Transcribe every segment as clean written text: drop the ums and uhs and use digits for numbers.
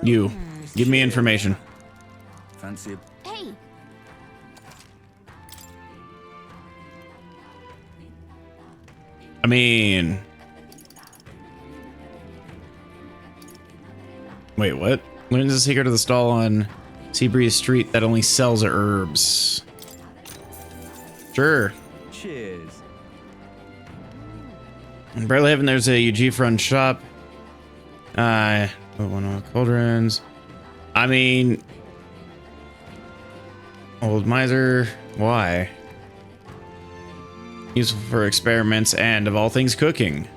You. Give me information. Fancy. Hey, I mean... Wait, what? Learn the secret of the stall on Seabreeze Street that only sells herbs. Sure. Cheers. In Barleyhaven, there's a UG front shop. One of the cauldrons. I mean... Old miser. Why? Useful for experiments and, of all things, cooking.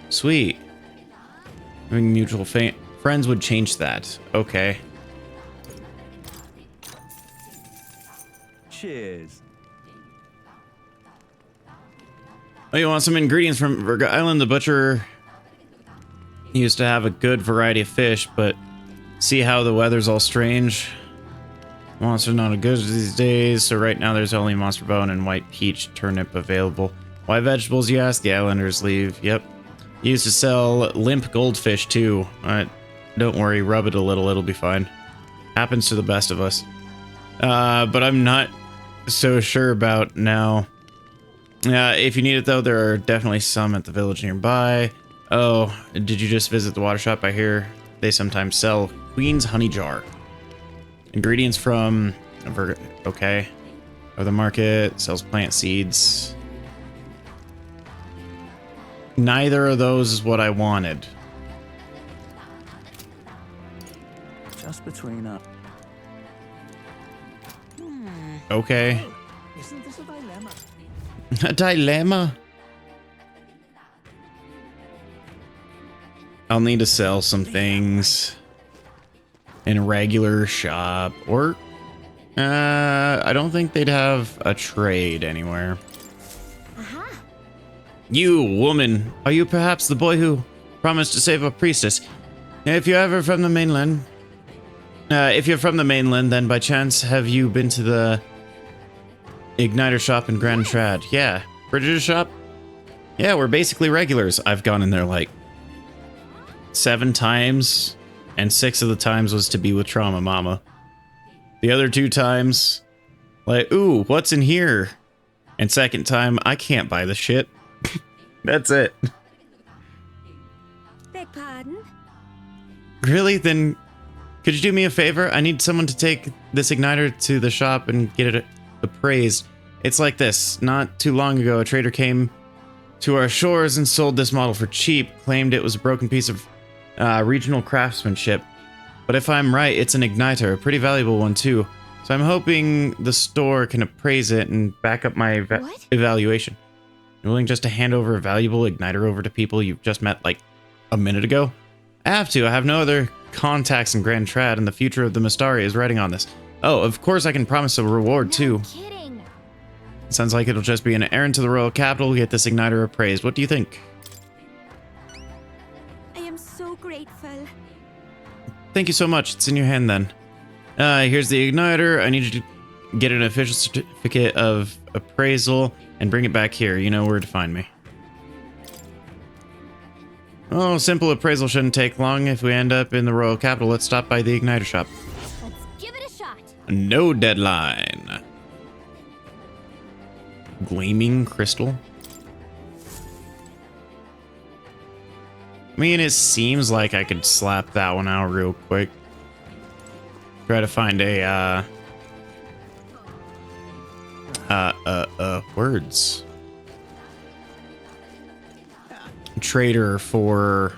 Sweet. Having mutual friends would change that. Okay. Cheers. Oh, you want some ingredients from Virga Island? The butcher used to have a good variety of fish, but see how the weather's all strange? Monster's not as good these days, so right now there's only monster bone and white peach turnip available. Why vegetables, you ask? The islanders leave. Yep. He used to sell limp goldfish, too. Don't worry, rub it a little, it'll be fine. Happens to the best of us. But I'm not so sure about now. If you need it, though, there are definitely some at the village nearby. Oh, did you just visit the water shop? I hear they sometimes sell Queen's Honey Jar. Ingredients from... Okay. Or the market. Sells plant seeds. Neither of those is what I wanted. Just between us. Okay. Isn't this a dilemma? A dilemma? I'll need to sell some things in a regular shop, or I don't think they'd have a trade anywhere. You, woman, are you perhaps the boy who promised to save a priestess? If you're ever from the mainland, if you're from the mainland, then by chance have you been to the Igniter shop in Grand Trad? Yeah, Bridget's shop? Yeah, we're basically regulars. I've gone in there like 7 times, and 6 of the times was to be with Trauma Mama. The other 2 times, like, ooh, what's in here? And second time, I can't buy the shit. That's it. beg pardon? Really? Then could you do me a favor? I need someone to take this igniter to the shop and get it appraised. It's like this. Not too long ago, a trader came to our shores and sold this model for cheap, claimed it was a broken piece of regional craftsmanship. But if I'm right, it's an igniter, a pretty valuable one too. So I'm hoping the store can appraise it and back up my evaluation. You're willing just to hand over a valuable igniter over to people you've just met like a minute ago? I have to. I have no other contacts in Grand Trad, and the future of the Mystari is riding on this. Oh, of course I can promise a reward too. Kidding. Sounds like it'll just be an errand to the royal capital to get this igniter appraised. What do you think? I am so grateful. Thank you so much. It's in your hand then. Here's the igniter. I need you to get an official certificate of appraisal and bring it back here. You know where to find me. Oh, simple appraisal shouldn't take long. If we end up in the royal capital, let's stop by the igniter shop. Let's give it a shot. No deadline. Gleaming crystal. I mean, it seems like I could slap that one out real quick. Try to find a, words. Trader for,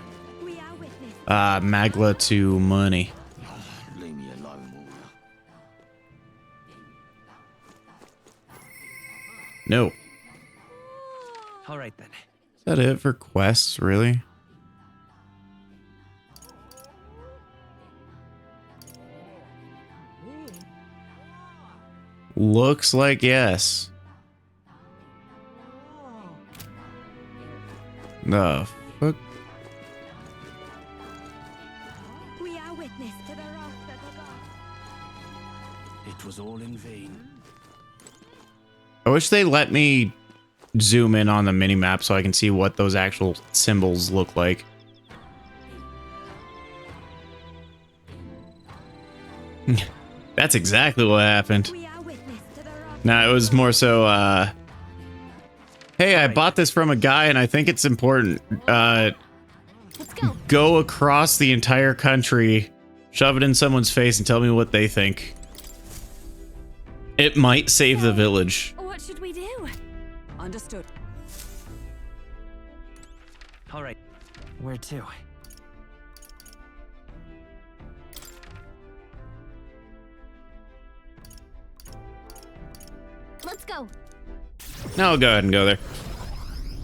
Magla to money. Leave me alone, will ya? No. All right then. Is that it for quests, really? Looks like yes. The fuck? We are witness to the wrath of the gods. It was all in vain. I wish they let me zoom in on the minimap so I can see what those actual symbols look like. That's exactly what happened. We are witness to the wrath. No, it was more so, hey, I bought this from a guy and I think it's important. Let's go. Go across the entire country, shove it in someone's face and tell me what they think. It might save the village. What should we do? Understood. All right. Where to? Let's go. Now I'll go ahead and go there.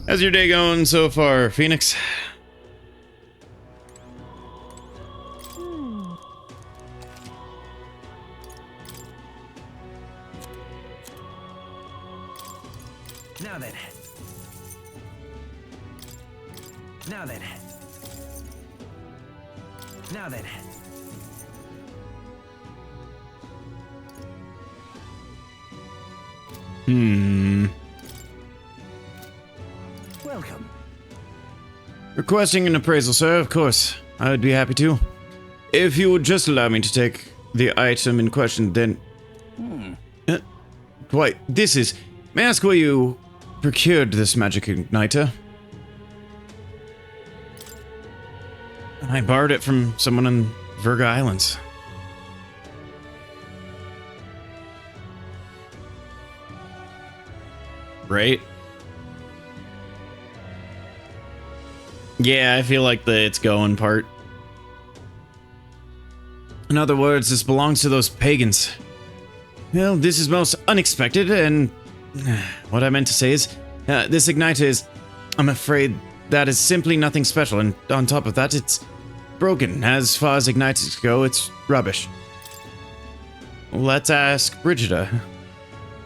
How's your day going so far, Phoenix? Now then. Now then. Now then. Welcome. Requesting an appraisal, sir, of course. I would be happy to. If you would just allow me to take the item in question, then... Why, this is... May I ask where you procured this magic igniter? I borrowed it from someone in Virga Islands. Right? Yeah, I feel like the it's going part. In other words, this belongs to those pagans. Well, this is most unexpected, and what I meant to say is, this igniter is, I'm afraid, that is simply nothing special, and on top of that, it's broken. As far as igniters go, it's rubbish. Let's ask Brigida,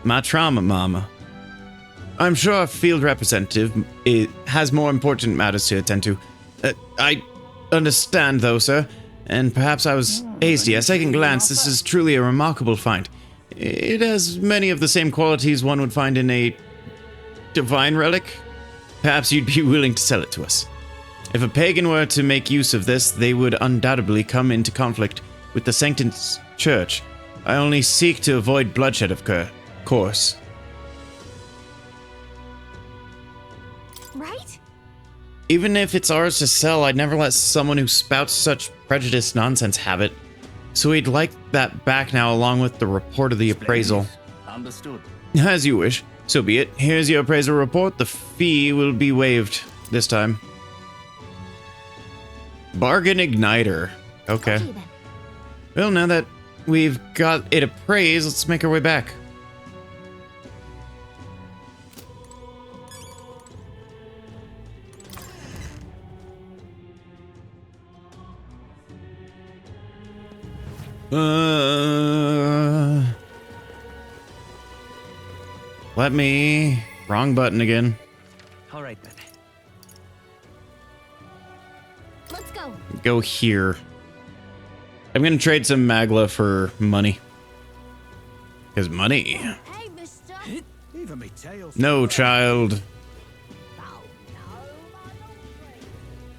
my trauma mama. I'm sure our field representative has more important matters to attend to. I understand, though, sir, and perhaps I was hasty. At second glance, this is truly a remarkable find. It has many of the same qualities one would find in a divine relic. Perhaps you'd be willing to sell it to us. If a pagan were to make use of this, they would undoubtedly come into conflict with the Sanctus Church. I only seek to avoid bloodshed, of course. Right? Even if it's ours to sell, I'd never let someone who spouts such prejudiced nonsense have it. So we'd like that back now, along with the report of the appraisal. Understood. As you wish. So be it. Here's your appraisal report. The fee will be waived this time. Bargain igniter. Okay. Okay, then. Well, now that we've got it appraised, let's make our way back. Let me... Wrong button again. All right then. Let's go. Go here. I'm gonna trade some Magla for money. Because money. Hey, mister. Even me tails. No, child. Oh,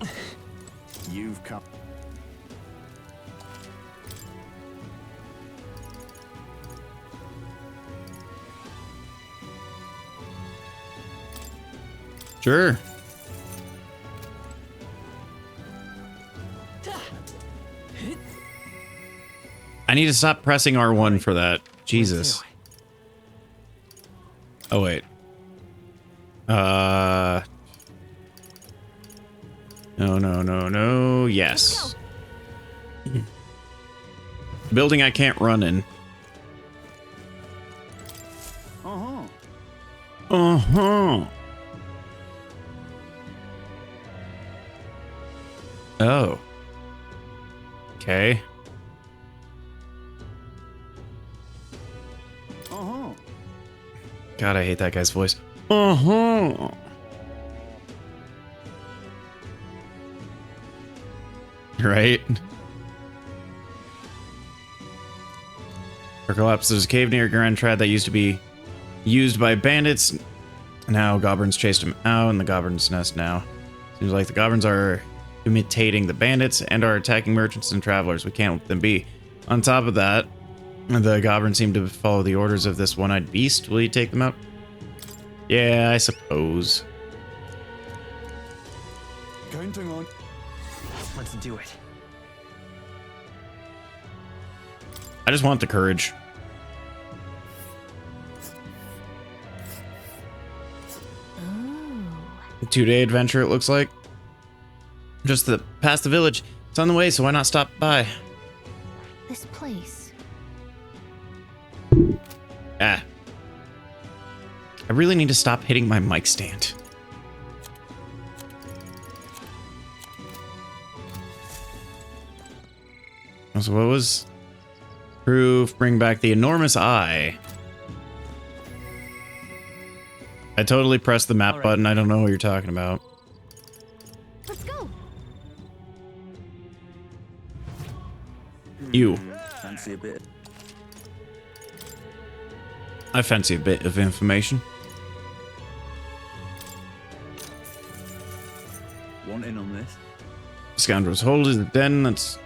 no, You've come. Sure. I need to stop pressing R1 for that. Jesus. Oh, wait. No, no. Yes. Building I can't run in. Uh-huh. Uh-huh. Oh. Okay. Uh-huh. God, I hate that guy's voice. Uh-huh. Right? For collapse, there's a cave near Grand Trad that used to be used by bandits. Now goblins chased him out in the goblins' nest now. Seems like the goblins are imitating the bandits and are attacking merchants and travelers. We can't let them be. On top of that, the goblins seem to follow the orders of this one-eyed beast. Will you take them out? Yeah, I suppose. Counting on. Let's do it. I just want the courage. Ooh. 2-day adventure, it looks like. Just past the village. It's on the way, so why not stop by? This place. Ah. I really need to stop hitting my mic stand. So what was... Proof, bring back the enormous eye. I totally pressed the map button. I don't know what you're talking about. Let's go. You. Fancy a bit. I fancy a bit of information. Want in on this? Scoundrels hold is a den that's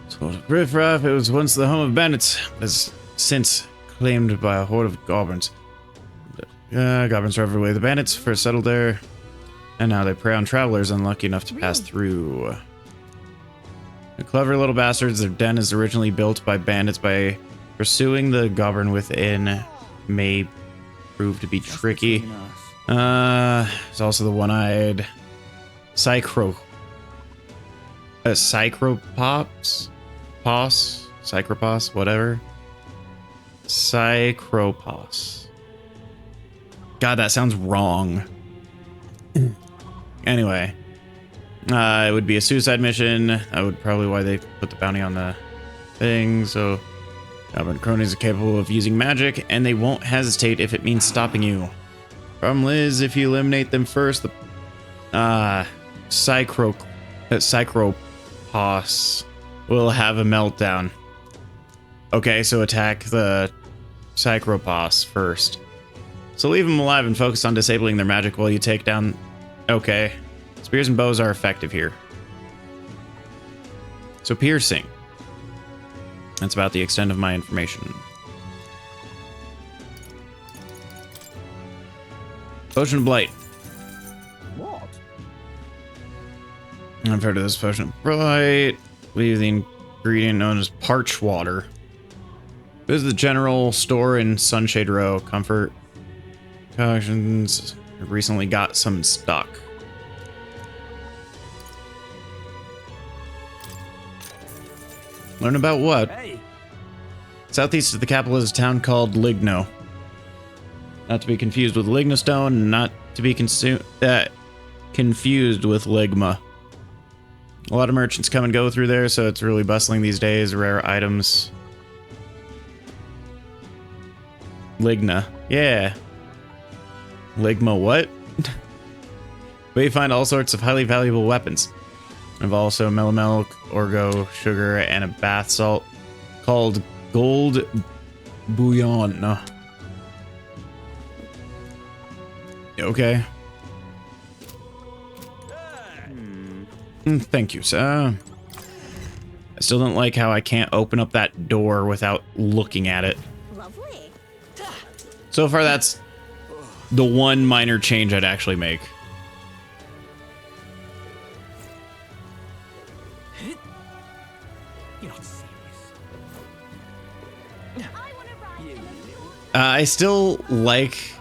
sort of riffraff. It was once the home of bandits, has since claimed by a horde of goblins. Goblins drive away the bandits first settled there, and now they prey on travelers unlucky enough to pass through. The clever little bastards, their den is originally built by bandits. By pursuing the goblin within may prove to be tricky. There's also the one-eyed Psychropops? Psychropos? Whatever. Psychropos. God, that sounds wrong. Anyway. It would be a suicide mission. That would probably why they put the bounty on the thing, so... Goblin cronies are capable of using magic, and they won't hesitate if it means stopping you. Problem is, if you eliminate them first, the... Psychropos will have a meltdown. Okay, so attack the Psychropos first. So leave them alive and focus on disabling their magic while you take down... Okay. Spears and bows are effective here. So piercing. That's about the extent of my information. Potion of Blight. What? I've heard of this potion of Blight. Leave the ingredient known as parch water. This is the general store in Sunshade Row. Comfort concoctions. Recently got some in stock. Learn about what? Hey. Southeast of the capital is a town called Ligno. Not to be confused with Lignostone, not to be confused with Ligma. A lot of merchants come and go through there, so it's really bustling these days. Rare items. Ligna. Yeah. Ligma what? But you find all sorts of highly valuable weapons. I've also mellow milk, orgo, sugar, and a bath salt called gold bouillon. No. Okay. Thank you, sir. I still don't like how I can't open up that door without looking at it. Lovely. So far, that's the one minor change I'd actually make. You're not serious. I want to ride in a little. I still like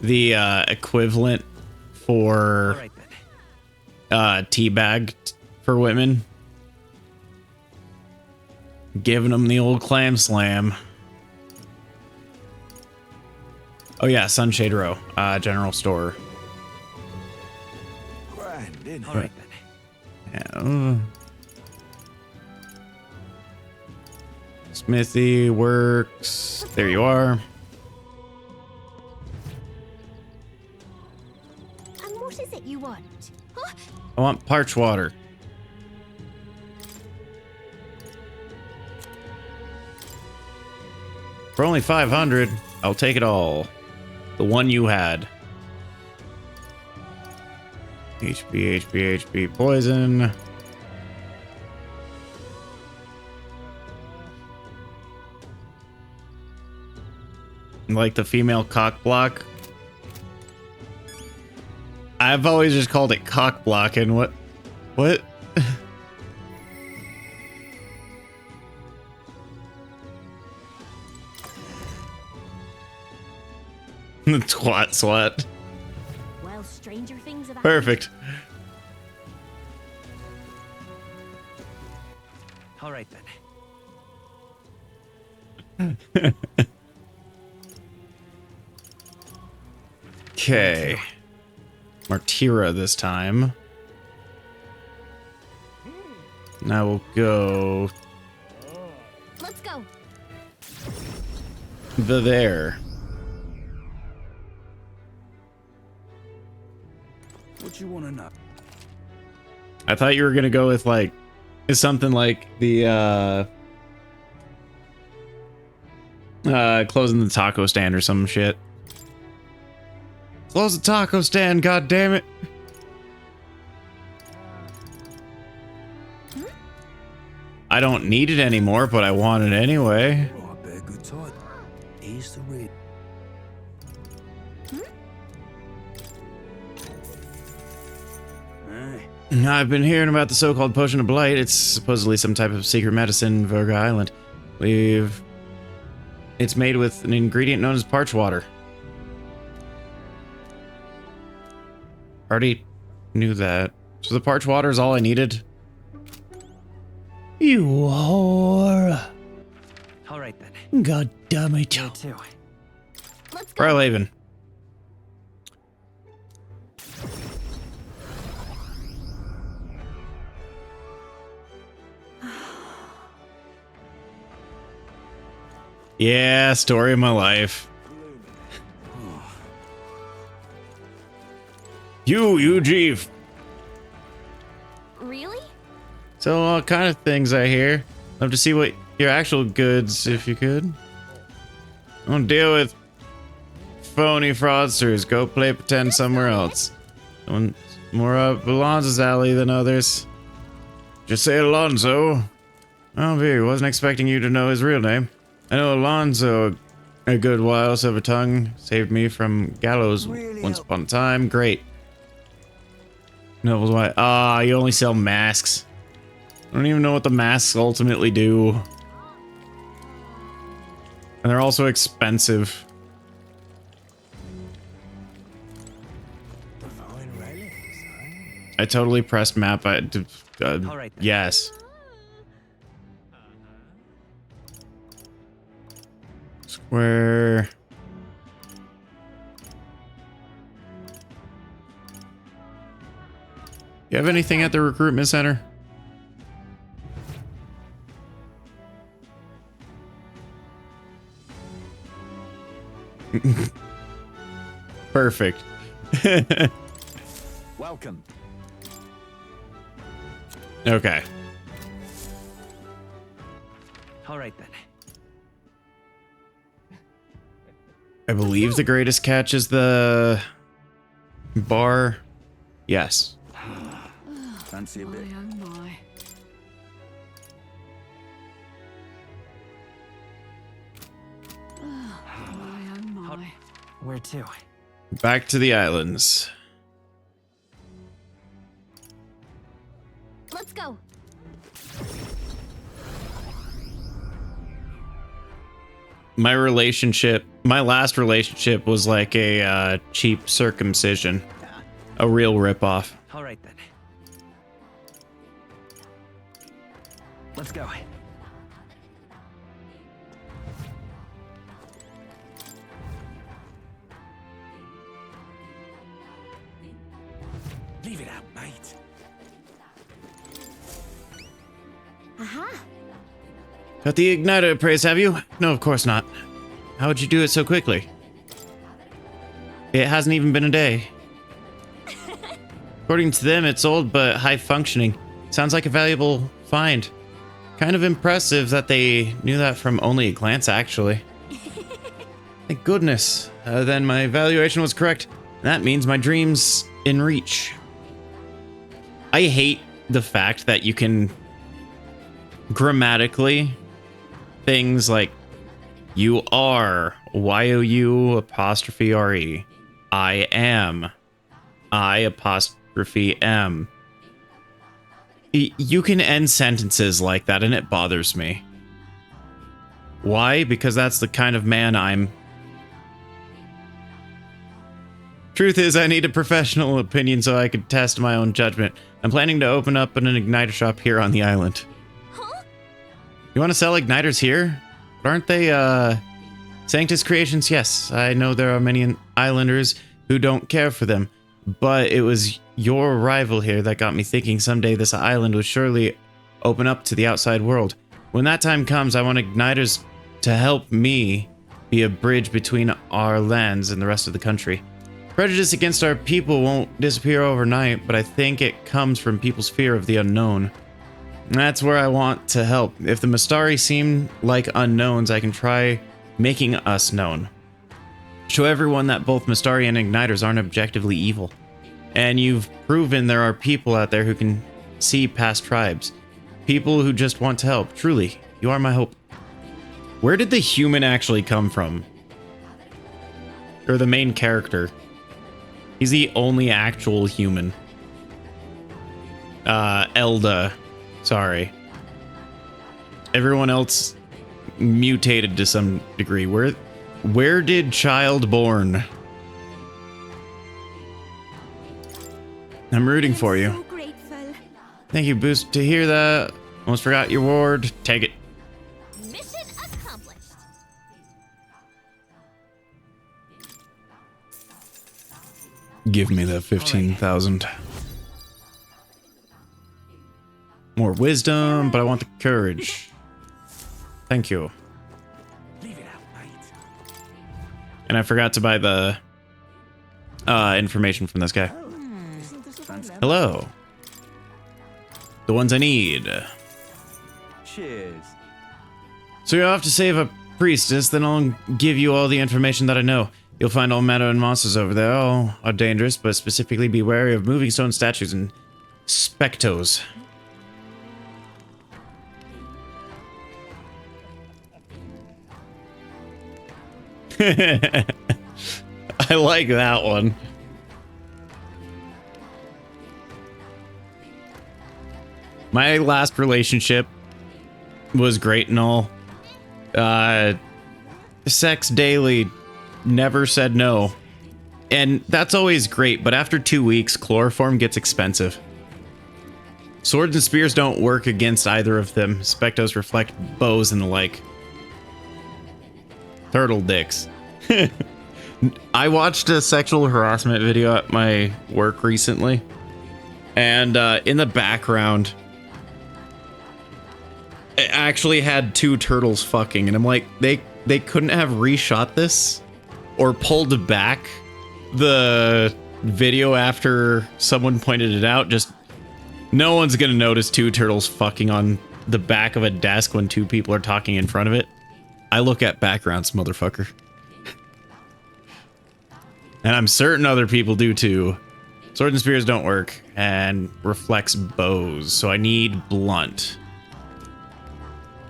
the equivalent for All right then. teabag for women. Giving them the old clam slam. Oh yeah, Sunshade Row, general store. Grand in. All right then. Yeah. Smithy works. There you are. And what is it you want? Huh? I want parch water. For only 500, I'll take it all. The one you had. HP, HP, HP, poison. Like the female cock block. I've always just called it cock blocking. What? What? Twat swat. Well, stranger things have happened. Perfect. All right then. Okay. Martira this time. Now we'll go Let's go. there. What you want to know? I thought you were gonna go with like something like the closing the taco stand or some shit. Close the taco stand, god damn it. I don't need it anymore, but I want it anyway. Oh, I bet good time. Here's the red. Aye. I've been hearing about the so-called potion of blight. It's supposedly some type of secret medicine in Virga Island. It's made with an ingredient known as parch water. Already knew that. So the parch water is all I needed. You whore. All right then. God damn it. You too. Let's go. Brylaven. Yeah, story of my life. You, Jeeve. Really? So all kind of things I hear. Love to see what your actual goods, if you could. Don't deal with phony fraudsters. Go play pretend somewhere else. One more up Alonzo's alley than others. Just say Alonzo. Oh, Veer, wasn't expecting you to know his real name. I know Alonzo a good while. Silver Tongue saved me from gallows once upon a time. Great. Noble's why. Ah, you only sell masks. I don't even know what the masks ultimately do. And they're also expensive. I totally pressed map. Alright then. Yes. Square. You have anything at the recruitment center? Perfect. Welcome. Okay. All right then. I believe the greatest catch is the bar. Yes. Fancy a bit. Oh my. Oh my. Where to? Back to the islands. Let's go. My last relationship was like a cheap circumcision. A real ripoff. All right then. Let's go. Leave it out, mate. Aha. Got the igniter appraised, have you? No, of course not. How would you do it so quickly? It hasn't even been a day. According to them, it's old but high functioning. Sounds like a valuable find. Kind of impressive that they knew that from only a glance, actually. Thank goodness. Then my evaluation was correct. That means my dream's in reach. I hate the fact that you can grammatically things like You are Y-O-U apostrophe R-E. I am I apostrophe M. You can end sentences like that and it bothers me. Why? Because that's the kind of man I'm. Truth is, I need a professional opinion so I could test my own judgment. I'm planning to open up an igniter shop here on the island. Huh? You want to sell igniters here? But aren't they, Sanctus creations? Yes, I know there are many islanders who don't care for them. But it was your arrival here that got me thinking someday this island will surely open up to the outside world. When that time comes, I want igniters to help me be a bridge between our lands and the rest of the country. Prejudice against our people won't disappear overnight, but I think it comes from people's fear of the unknown. That's where I want to help. If the Mistari seem like unknowns, I can try making us known. Show everyone that both Mistari and Igniters aren't objectively evil. And you've proven there are people out there who can see past tribes. People who just want to help. Truly, you are my hope. Where did the human actually come from? Or the main character? He's the only actual human. Elda. Sorry. Everyone else mutated to some degree. Where did child born? I'm rooting for you. So grateful. Thank you, Boost. To hear that, almost forgot your ward. Take it. Mission accomplished. Give me that 15,000. More wisdom, but I want the courage. Thank you. Leave it out, mate. And I forgot to buy the information from this guy. Fancy. Hello. The ones I need. Cheers. So you're off to save a priestess, then I'll give you all the information that I know. You'll find all manner of monsters over there. All are dangerous, but specifically be wary of moving stone statues and spectos. I like that one. My last relationship was great and all. Sex daily, never said no. And that's always great, but after 2 weeks, chloroform gets expensive. Swords and spears don't work against either of them. Spectos reflect bows and the like. Turtle dicks. I watched a sexual harassment video at my work recently. And in the background, it actually had two turtles fucking. And I'm like, they couldn't have reshot this or pulled back the video after someone pointed it out. Just no one's gonna notice two turtles fucking on the back of a desk when two people are talking in front of it. I look at backgrounds, motherfucker. And I'm certain other people do too. Swords and spears don't work and reflects bows, so I need blunt.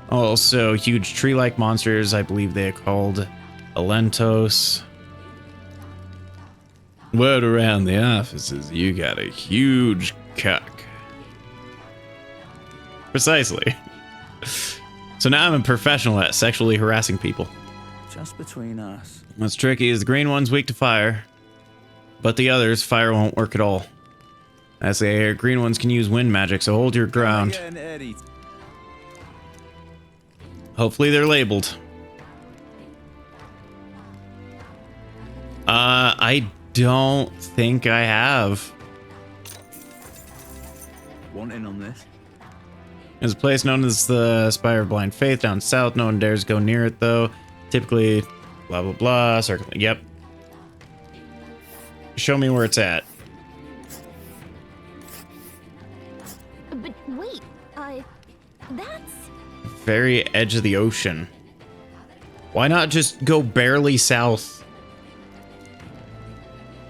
Also, huge tree-like monsters, I believe they are called Alentos. Word around the office is you got a huge cock. Precisely. So now I'm a professional at sexually harassing people. Just between us. What's tricky is the green one's weak to fire, but the others, fire won't work at all. As they hear, green ones can use wind magic, so hold your ground. Getting Eddie. Hopefully they're labeled. I don't think I have. Want in on this? There's a place known as the Spire of Blind Faith down south. No one dares go near it, though. Typically, blah, blah, blah. Circle. Yep. Show me where it's at. But wait, that's... Very edge of the ocean. Why not just go barely south?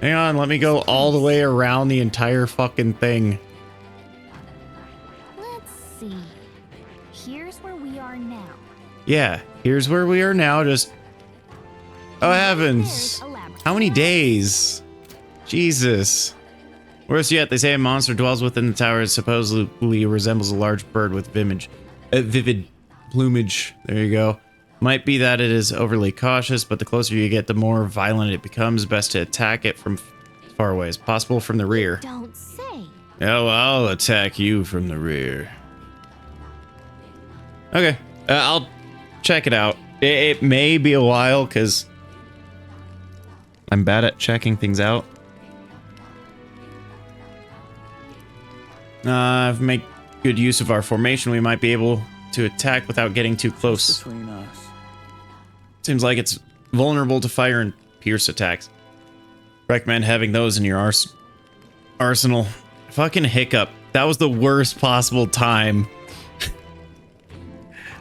Hang on, let me go all the way around the entire fucking thing. Let's see. Here's where we are now. Yeah, here's where we are now. Just oh heavens, how many days? Jesus. Worse yet, they say a monster dwells within the tower and supposedly resembles a large bird with vivid plumage. There you go. Might be that it is overly cautious, but the closer you get, the more violent it becomes. Best to attack it from far away as possible from the rear. Don't say. Oh, I'll attack you from the rear. Okay, I'll check it out. It may be a while because I'm bad at checking things out. If we make good use of our formation, we might be able to attack without getting too close. Between us. Seems like it's vulnerable to fire and pierce attacks. Recommend having those in your arsenal. Fucking hiccup. That was the worst possible time.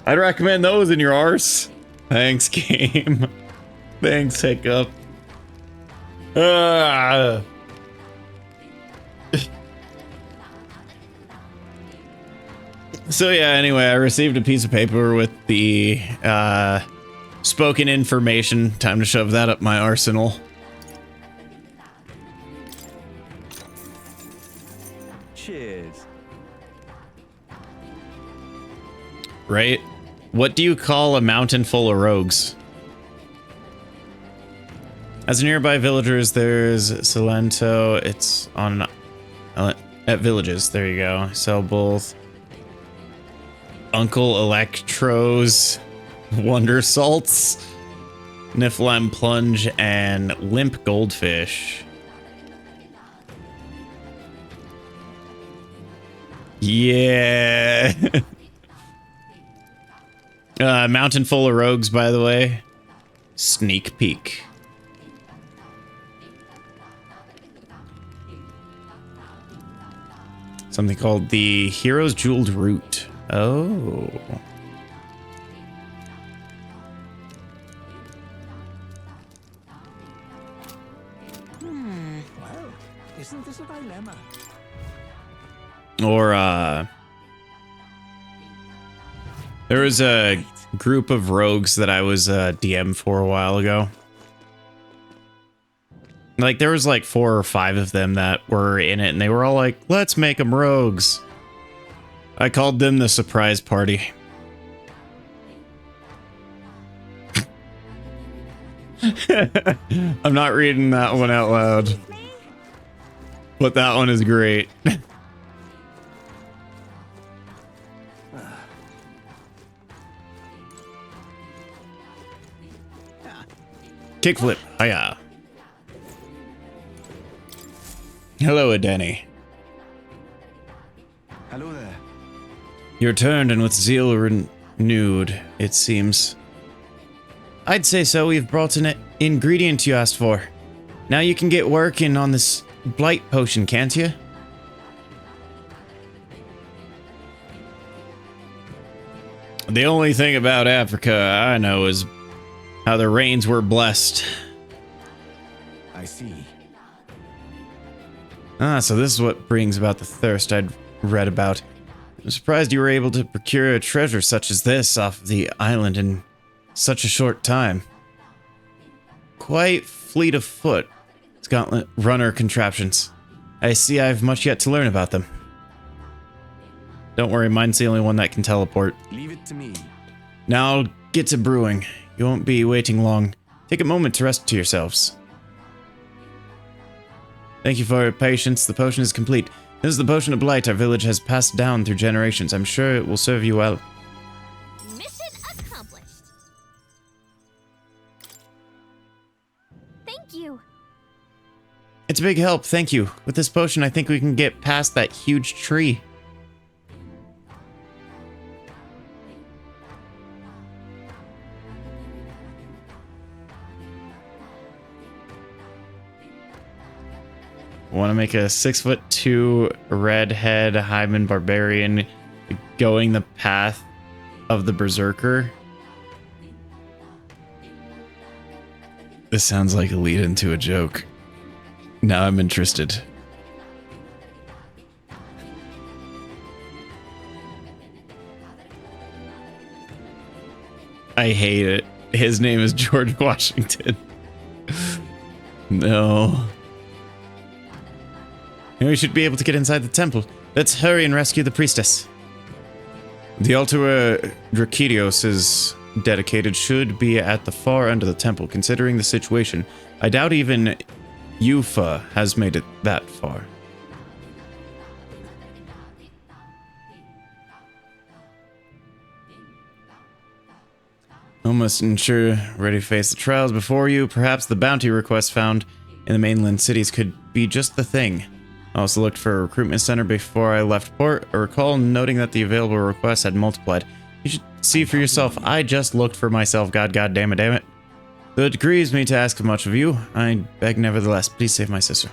I'd recommend those in your arse. Thanks, game. Thanks, hiccup. So yeah, anyway, I received a piece of paper with the spoken information. Time to shove that up my arsenal. Cheers. Right? What do you call a mountain full of rogues? As nearby villagers, there's Salento. It's on at villages. There you go. Sell both Uncle Electro's Wonder Salts, Niflheim Plunge, and Limp Goldfish. Yeah. Mountain full of rogues, by the way. Sneak peek. Something called the Hero's Jeweled Root. Oh. Well, isn't this a dilemma? Or, there was a group of rogues that I was DM for a while ago. Like, there was like 4 or 5 of them that were in it, and they were all like, let's make them rogues. I called them the surprise party. I'm not reading that one out loud, but that one is great. Kickflip, hiya. Hello, Adeni. Hello there. You're turned and with zeal renewed, it seems. I'd say so. We've brought an ingredient you asked for. Now you can get working on this blight potion, can't you? The only thing about Africa I know is how the rains were blessed. I see. Ah, so this is what brings about the thirst I'd read about. I'm surprised you were able to procure a treasure such as this off the island in such a short time. Quite fleet of foot, Gauntlet runner contraptions. I see I have much yet to learn about them. Don't worry, mine's the only one that can teleport. Leave it to me. Now get to brewing. You won't be waiting long. Take a moment to rest to yourselves. Thank you for your patience. The potion is complete. This is the potion of blight our village has passed down through generations. I'm sure it will serve you well. Mission accomplished. Thank you. It's a big help, thank you. With this potion, I think we can get past that huge tree. Want to make a 6'2" redhead Hyman barbarian going the path of the berserker? This sounds like a lead into a joke. Now I'm interested. I hate it. His name is George Washington. No. We should be able to get inside the temple. Let's hurry and rescue the priestess. The altar where Drakidios is dedicated should be at the far end of the temple. Considering the situation, I doubt even Yufa has made it that far. Almost ensure ready to face the trials before you. Perhaps the bounty request found in the mainland cities could be just the thing. I also looked for a recruitment center before I left port. I recall noting that the available requests had multiplied. You should see for yourself. I just looked for myself. God damn it. Though it grieves me to ask much of you, I beg nevertheless, please save my sister.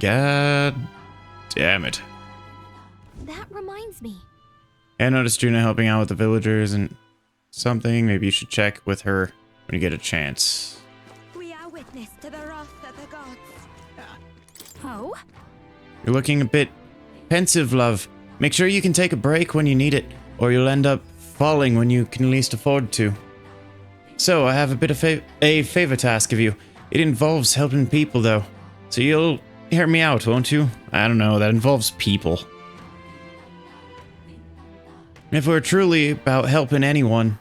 God damn it. That reminds me. I noticed Juna helping out with the villagers and something. Maybe you should check with her when you get a chance. We are witness to the wrath of the gods. Oh? You're looking a bit pensive, love. Make sure you can take a break when you need it, or you'll end up falling when you can least afford to. So, I have a bit of a favor to ask of you. It involves helping people, though. So you'll hear me out, won't you? I don't know, that involves people. If we're truly about helping anyone,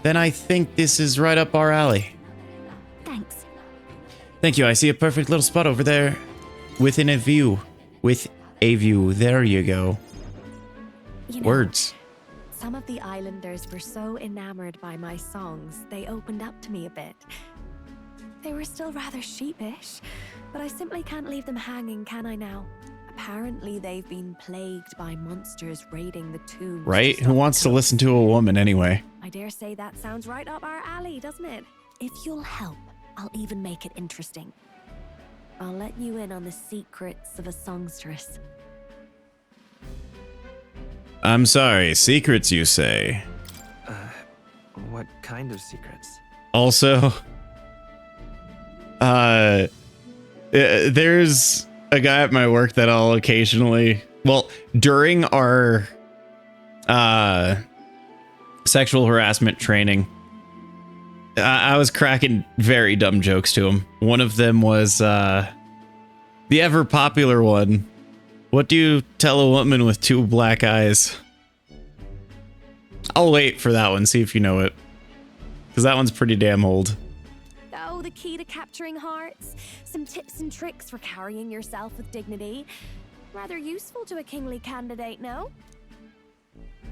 then I think this is right up our alley. Thanks. Thank you. I see a perfect little spot over there within a view. With a view. There you go. You know, Words. some of the islanders were so enamored by my songs, they opened up to me a bit. They were still rather sheepish, but I simply can't leave them hanging, can I now? Apparently, they've been plagued by monsters raiding the tombs. Right? Who wants to listen to a woman anyway? I dare say that sounds right up our alley, doesn't it? If you'll help, I'll even make it interesting. I'll let you in on the secrets of a songstress. I'm sorry. Secrets, you say? What kind of secrets? Also, there's a guy at my work that I'll occasionally, well, during our sexual harassment training, I was cracking very dumb jokes to him. One of them was the ever popular one. What do you tell a woman with two black eyes? I'll wait for that one, see if you know it, because that one's pretty damn old. Oh, the key to capturing hearts. Some tips and tricks for carrying yourself with dignity. Rather useful to a kingly candidate, no?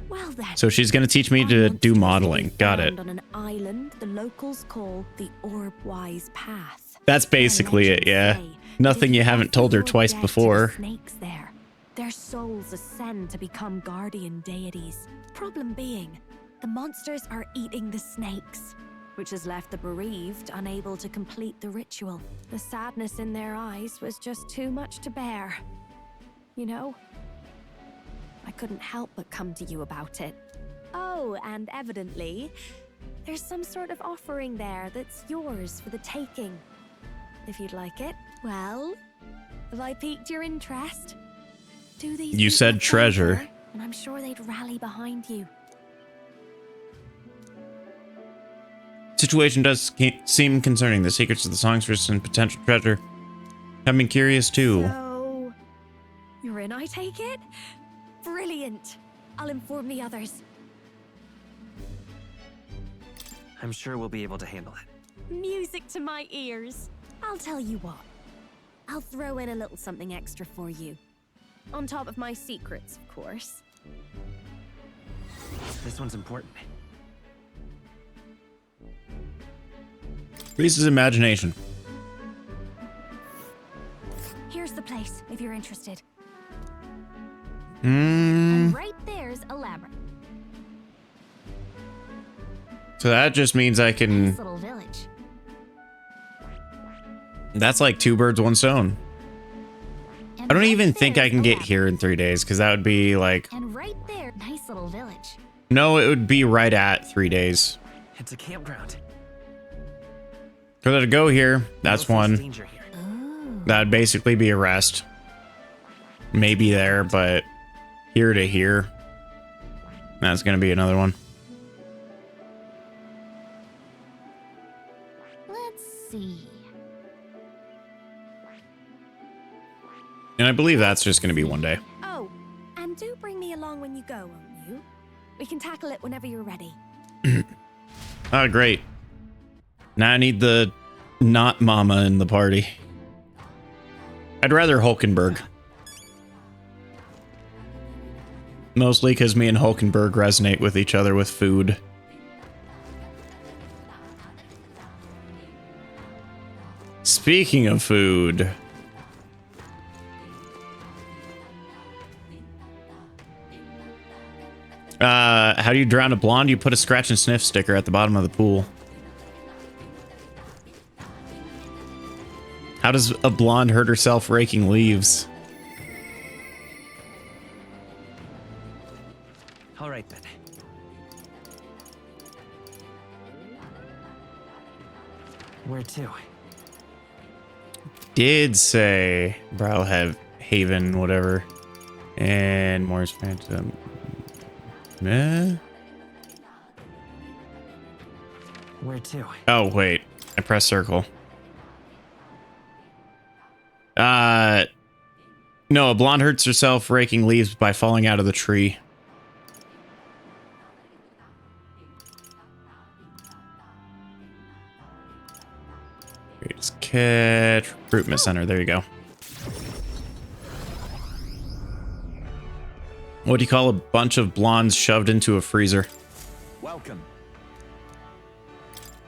Well then. So she's gonna teach me to do modeling. Got it. On an island the locals call the Orbwise Path. That's basically it, yeah. Nothing you haven't told her twice before. Snakes there. Their souls ascend to become guardian deities. Problem being, the monsters are eating the snakes, which has left the bereaved unable to complete the ritual. The sadness in their eyes was just too much to bear. You know? I couldn't help but come to you about it. Oh, and evidently, there's some sort of offering there that's yours for the taking. If you'd like it. Well, have I piqued your interest? Do these You people said treasure. favor, and I'm sure they'd rally behind you. Situation does seem concerning. The secrets of the songstress and potential treasure. I've been curious too. So, you're in, I take it? Brilliant. I'll inform the others. I'm sure we'll be able to handle it. Music to my ears. I'll tell you what. I'll throw in a little something extra for you. On top of my secrets, of course. This one's important. Reese's imagination. Here's the place, if you're interested. Hmm. And right there's a labyrinth. So that just means I can. Nice little village. That's like two birds, one stone. And I don't right even think there's I can a get labyrinth. here in 3 days, because that would be like. And right there, nice little village. No, it would be right at 3 days. It's a campground. Because to go here, that's No one. danger here. Oh. That'd basically be a rest. Maybe there, but here to here. That's gonna be another one. Let's see. And I believe that's just gonna be one day. Oh, and do bring me along when you go, won't you? We can tackle it whenever you're ready. Oh, great. Now I need the not mama in the party. I'd rather Hulkenberg. Mostly because me and Hulkenberg resonate with each other with food. Speaking of food... how do you drown a blonde? You put a scratch and sniff sticker at the bottom of the pool. How does a blonde hurt herself raking leaves? All right then. Where to? Did say Haven, whatever. And Moore's Phantom. Eh? Where to? Oh, wait. I pressed circle. No, a blonde hurts herself raking leaves by falling out of the tree. Greatest catch. Recruitment center. There you go. What do you call a bunch of blondes shoved into a freezer? Welcome.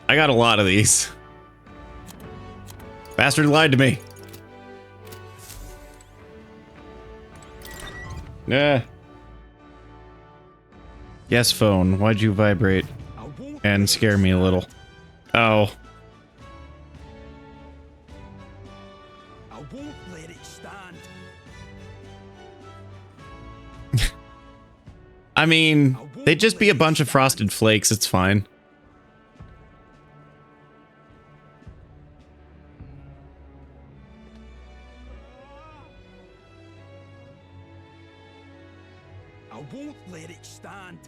I got a lot of these. Bastard lied to me. Yeah. Yes, phone. Why'd you vibrate and scare me a little? Oh. I won't let it stand. I mean, they'd just be a bunch of frosted flakes. It's fine. I won't let it stand.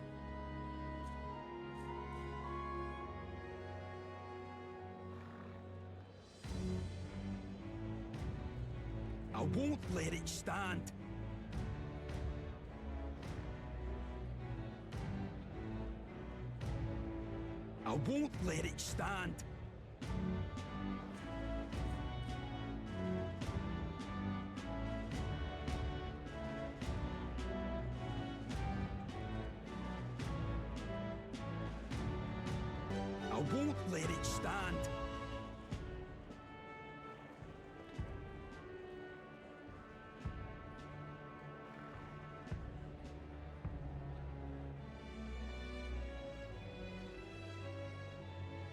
I won't let it stand. I won't let it stand. I won't let it stand.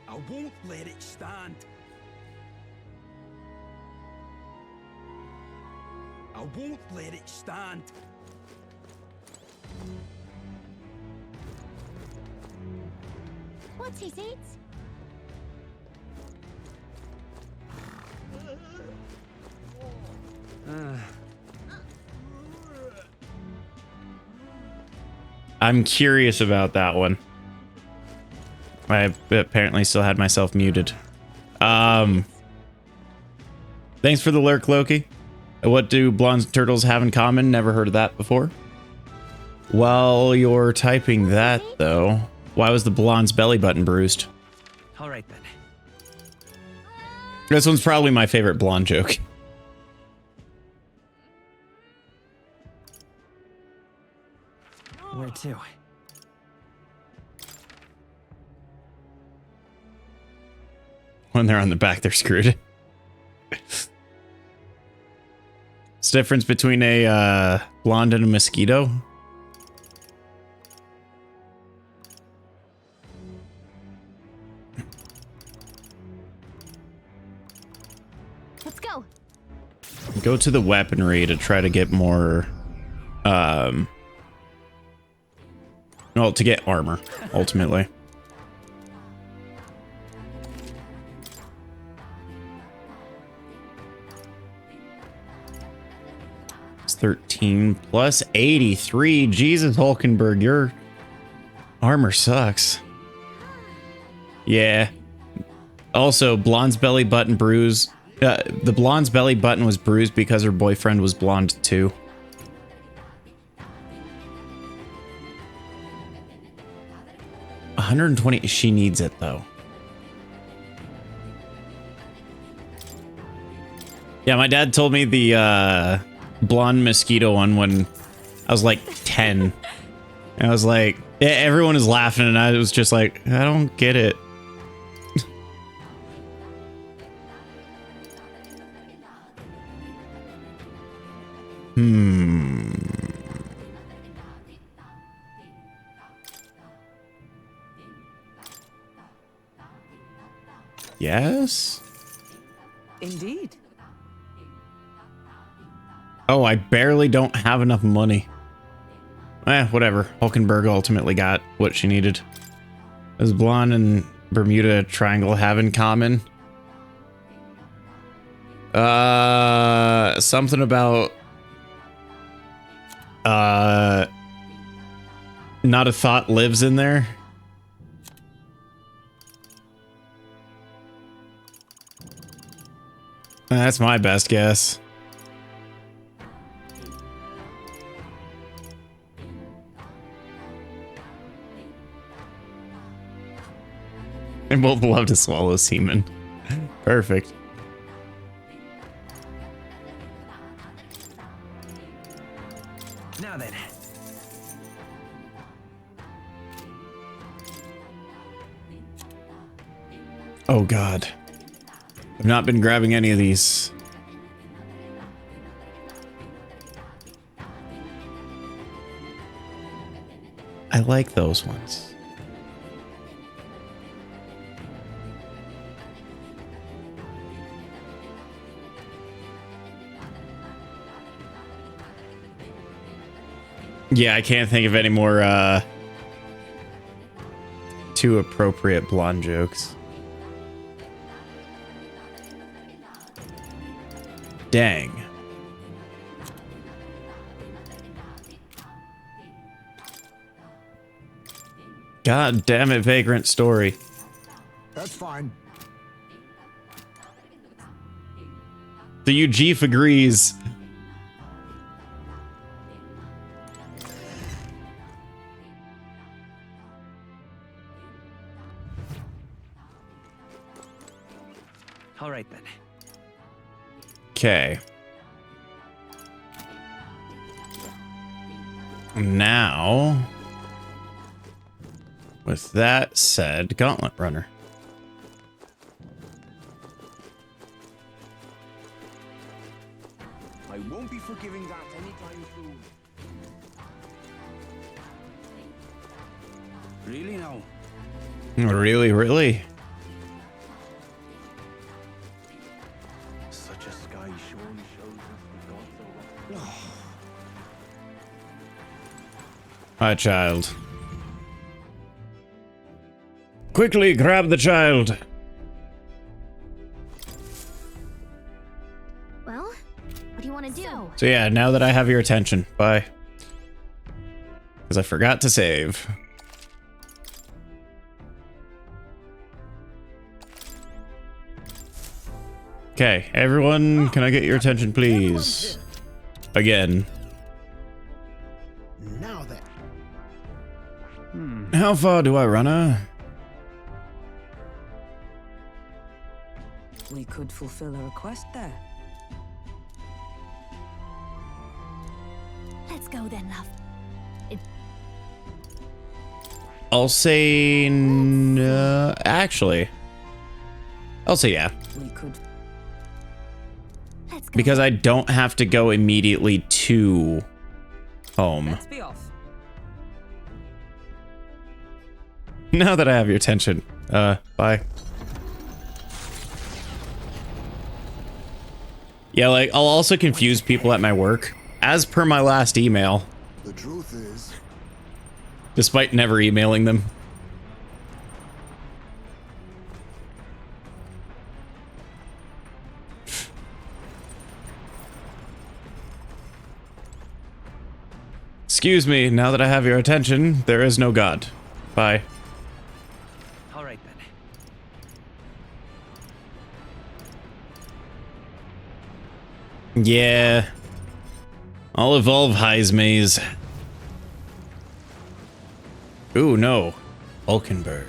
I won't let it stand. I won't let it stand. What is it? I'm curious about that one. I apparently still had myself muted. Thanks for the lurk, Loki. What do blonde turtles have in common? Never heard of that before. While you're typing that, though, why was the blonde's belly button bruised? All right then. This one's probably my favorite blonde joke. Where to? When they're on the back, they're screwed. What's the difference between a blonde and a mosquito? Let's go. Go to the weaponry to try to get more, well, to get armor, ultimately. It's 13 plus 83. Jesus, Hulkenberg, you're Armor sucks. Yeah. Also, Blonde's belly button bruise. The blonde's belly button was bruised because her boyfriend was blonde too. $120. She needs it though. Yeah, my dad told me the blonde mosquito one when I was like 10. And I was like, everyone is laughing, and I was just like, I don't get it. Yes? Indeed. Oh, I barely don't have enough money. Whatever. Hulkenberg ultimately got what she needed. Does Blonde and Bermuda Triangle have in common? Something about... not a thought lives in there. That's my best guess. They both love to swallow semen. Perfect. Now then. Oh god. I've not been grabbing any of these. I like those ones. Yeah, I can't think of any more too appropriate blonde jokes. Dang. God damn it, Vagrant Story. That's fine. The UGF agrees. All right then. Okay. Now, with that said, Gauntlet Runner. I won't be forgiving that anytime soon. Really now? Really, really? Such a sky surely shows us the gods are right. My child. Quickly grab the child. Well, what do you want to do? So yeah, now that I have your attention, bye. Because I forgot to save. Okay, everyone, can I get your attention, please? Again. Now then. How far do I run? We could fulfill a request there. Let's go then, love. I'll say no. Actually, I'll say yeah. We could. Let's go. Because I don't have to go immediately to home. Let's be off. Now that I have your attention. Bye. Yeah, like, I'll also confuse people at my work, as per my last email, The truth is, despite never emailing them. Excuse me, now that I have your attention, there is no God. Bye. All right then. Yeah. I'll evolve High's Maze. Ooh, no. Hulkenberg.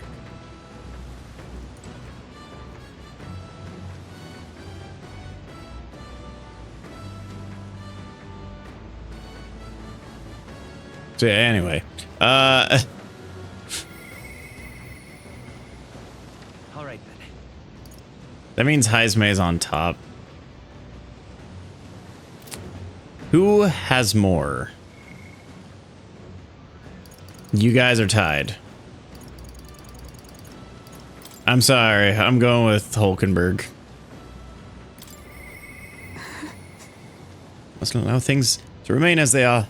So, anyway. All right then. That means Heismay's on top. Who has more? You guys are tied. I'm sorry. I'm going with Hulkenberg. Must allow things to remain as they are.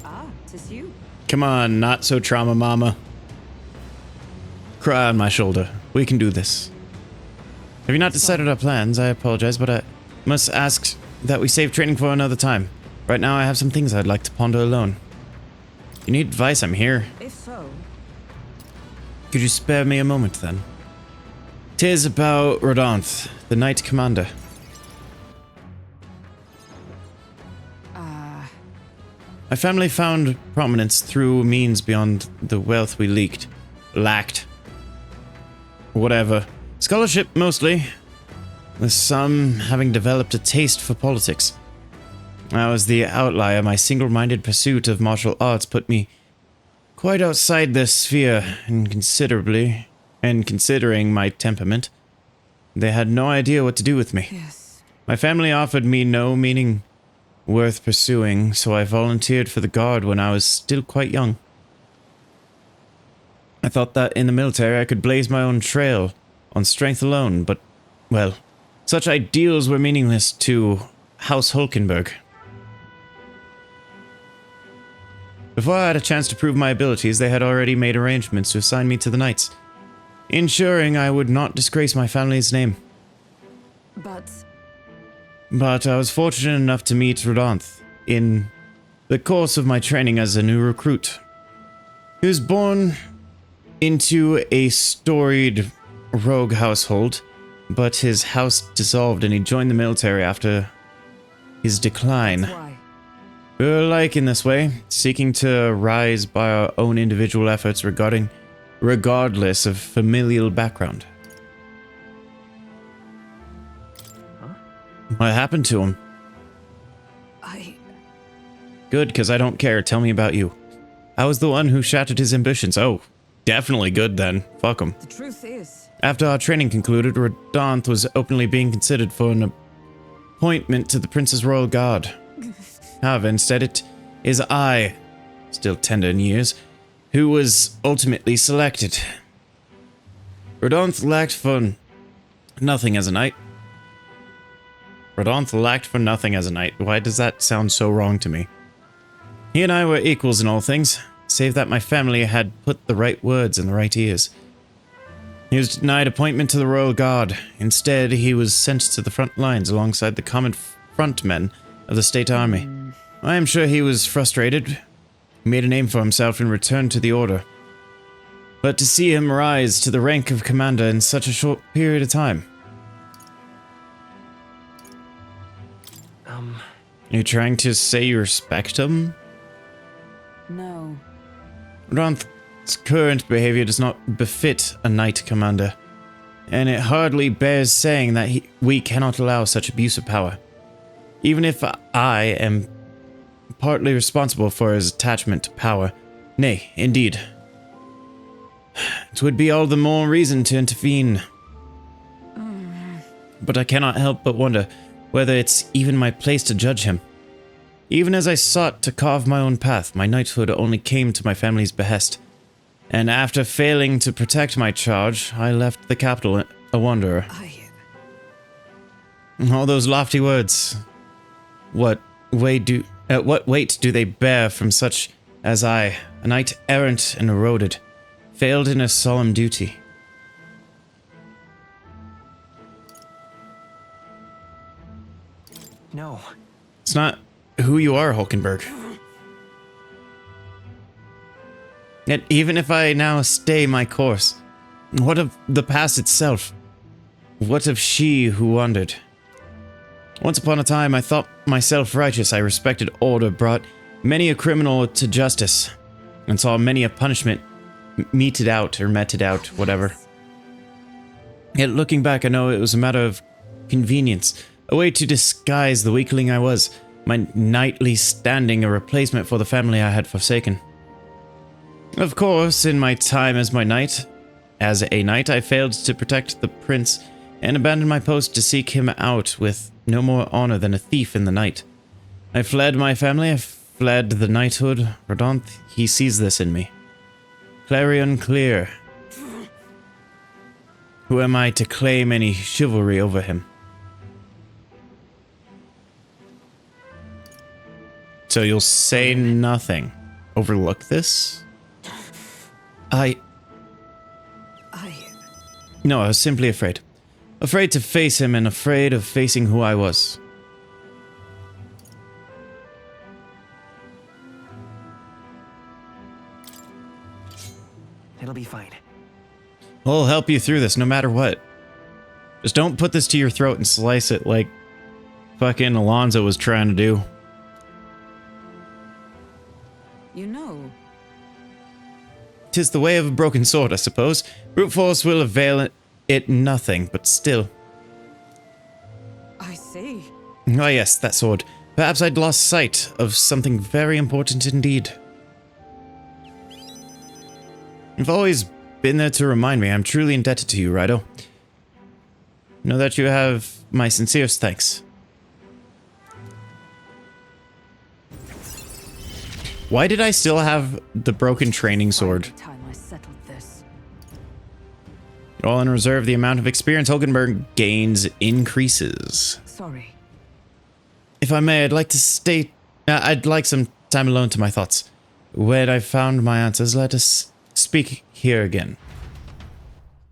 Ah, 'tis you. Come on, not so trauma mama. Cry on my shoulder. We can do this. Have you not decided our plans? I apologize, but I must ask that we save training for another time. Right now I have some things I'd like to ponder alone. If you need advice, I'm here. If so, Could you spare me a moment then? 'Tis about Rodanth, the Knight Commander. My family found prominence through means beyond the wealth we lacked. Whatever. Scholarship, mostly. With some having developed a taste for politics. I was the outlier. My single-minded pursuit of martial arts put me quite outside this sphere, and considering my temperament, they had no idea what to do with me. yes. My family offered me no meaning worth pursuing, so I volunteered for the Guard when I was still quite young. I thought that in the military I could blaze my own trail on strength alone, but, well, such ideals were meaningless to House Hulkenberg. Before I had a chance to prove my abilities, they had already made arrangements to assign me to the Knights, ensuring I would not disgrace my family's name. But I was fortunate enough to meet Rodanth in the course of my training as a new recruit. He was born into a storied rogue household, but his house dissolved and he joined the military after his decline. Why? We were alike in this way, seeking to rise by our own individual efforts regardless of familial background. What happened to him? Good, because I don't care. Tell me about you. I was the one who shattered his ambitions. Oh, definitely good then. Fuck him. The truth is, After our training concluded, Rodanth was openly being considered for an appointment to the Prince's Royal Guard. However, instead it is I, still tender in years, who was ultimately selected. Rodanth lacked for nothing as a knight. Why does that sound so wrong to me? He and I were equals in all things, save that my family had put the right words in the right ears. He was denied appointment to the Royal Guard. Instead, he was sent to the front lines alongside the common frontmen of the state army. I am sure he was frustrated. He made a name for himself and returned to the order. But to see him rise to the rank of commander in such a short period of time. Are you trying to say you respect him? no. Rodanth's current behavior does not befit a knight commander, and it hardly bears saying that we cannot allow such abuse of power. Even if I am partly responsible for his attachment to power, nay, indeed, it would be all the more reason to intervene. But I cannot help but wonder whether it's even my place to judge him. Even as I sought to carve my own path, my knighthood only came to my family's behest. And after failing to protect my charge, I left the capital a wanderer. All those lofty words. What weight do they bear from such as I, a knight errant and eroded, failed in a solemn duty? No. It's not who you are, Hulkenberg. Yet even if I now stay my course, what of the past itself? What of she who wandered? Once upon a time, I thought myself righteous. I respected order, brought many a criminal to justice, and saw many a punishment meted out, whatever. Yet looking back, I know it was a matter of convenience, a way to disguise the weakling I was, my knightly standing, a replacement for the family I had forsaken. Of course, in my time as a knight, I failed to protect the prince and abandoned my post to seek him out with no more honor than a thief in the night. I fled my family, I fled the knighthood. Rodant, he sees this in me. Clarion clear. Who am I to claim any chivalry over him? So you'll say nothing. Overlook this? No, I was simply afraid. Afraid to face him and afraid of facing who I was. It'll be fine. I'll help you through this no matter what. Just don't put this to your throat and slice it like fucking Alonzo was trying to do. You know, 'Tis the way of a broken sword, I suppose. Brute force will avail it nothing, but still. I see. Ah yes, that sword. Perhaps I'd lost sight of something very important indeed. You've always been there to remind me. I'm truly indebted to you, Rido. Know that you have my sincerest thanks. Why did I still have the broken training sword? Time I settled this. All in reserve, the amount of experience Hulkenberg gains increases. Sorry. If I may, I'd like some time alone to my thoughts. When I've found my answers, let us speak here again.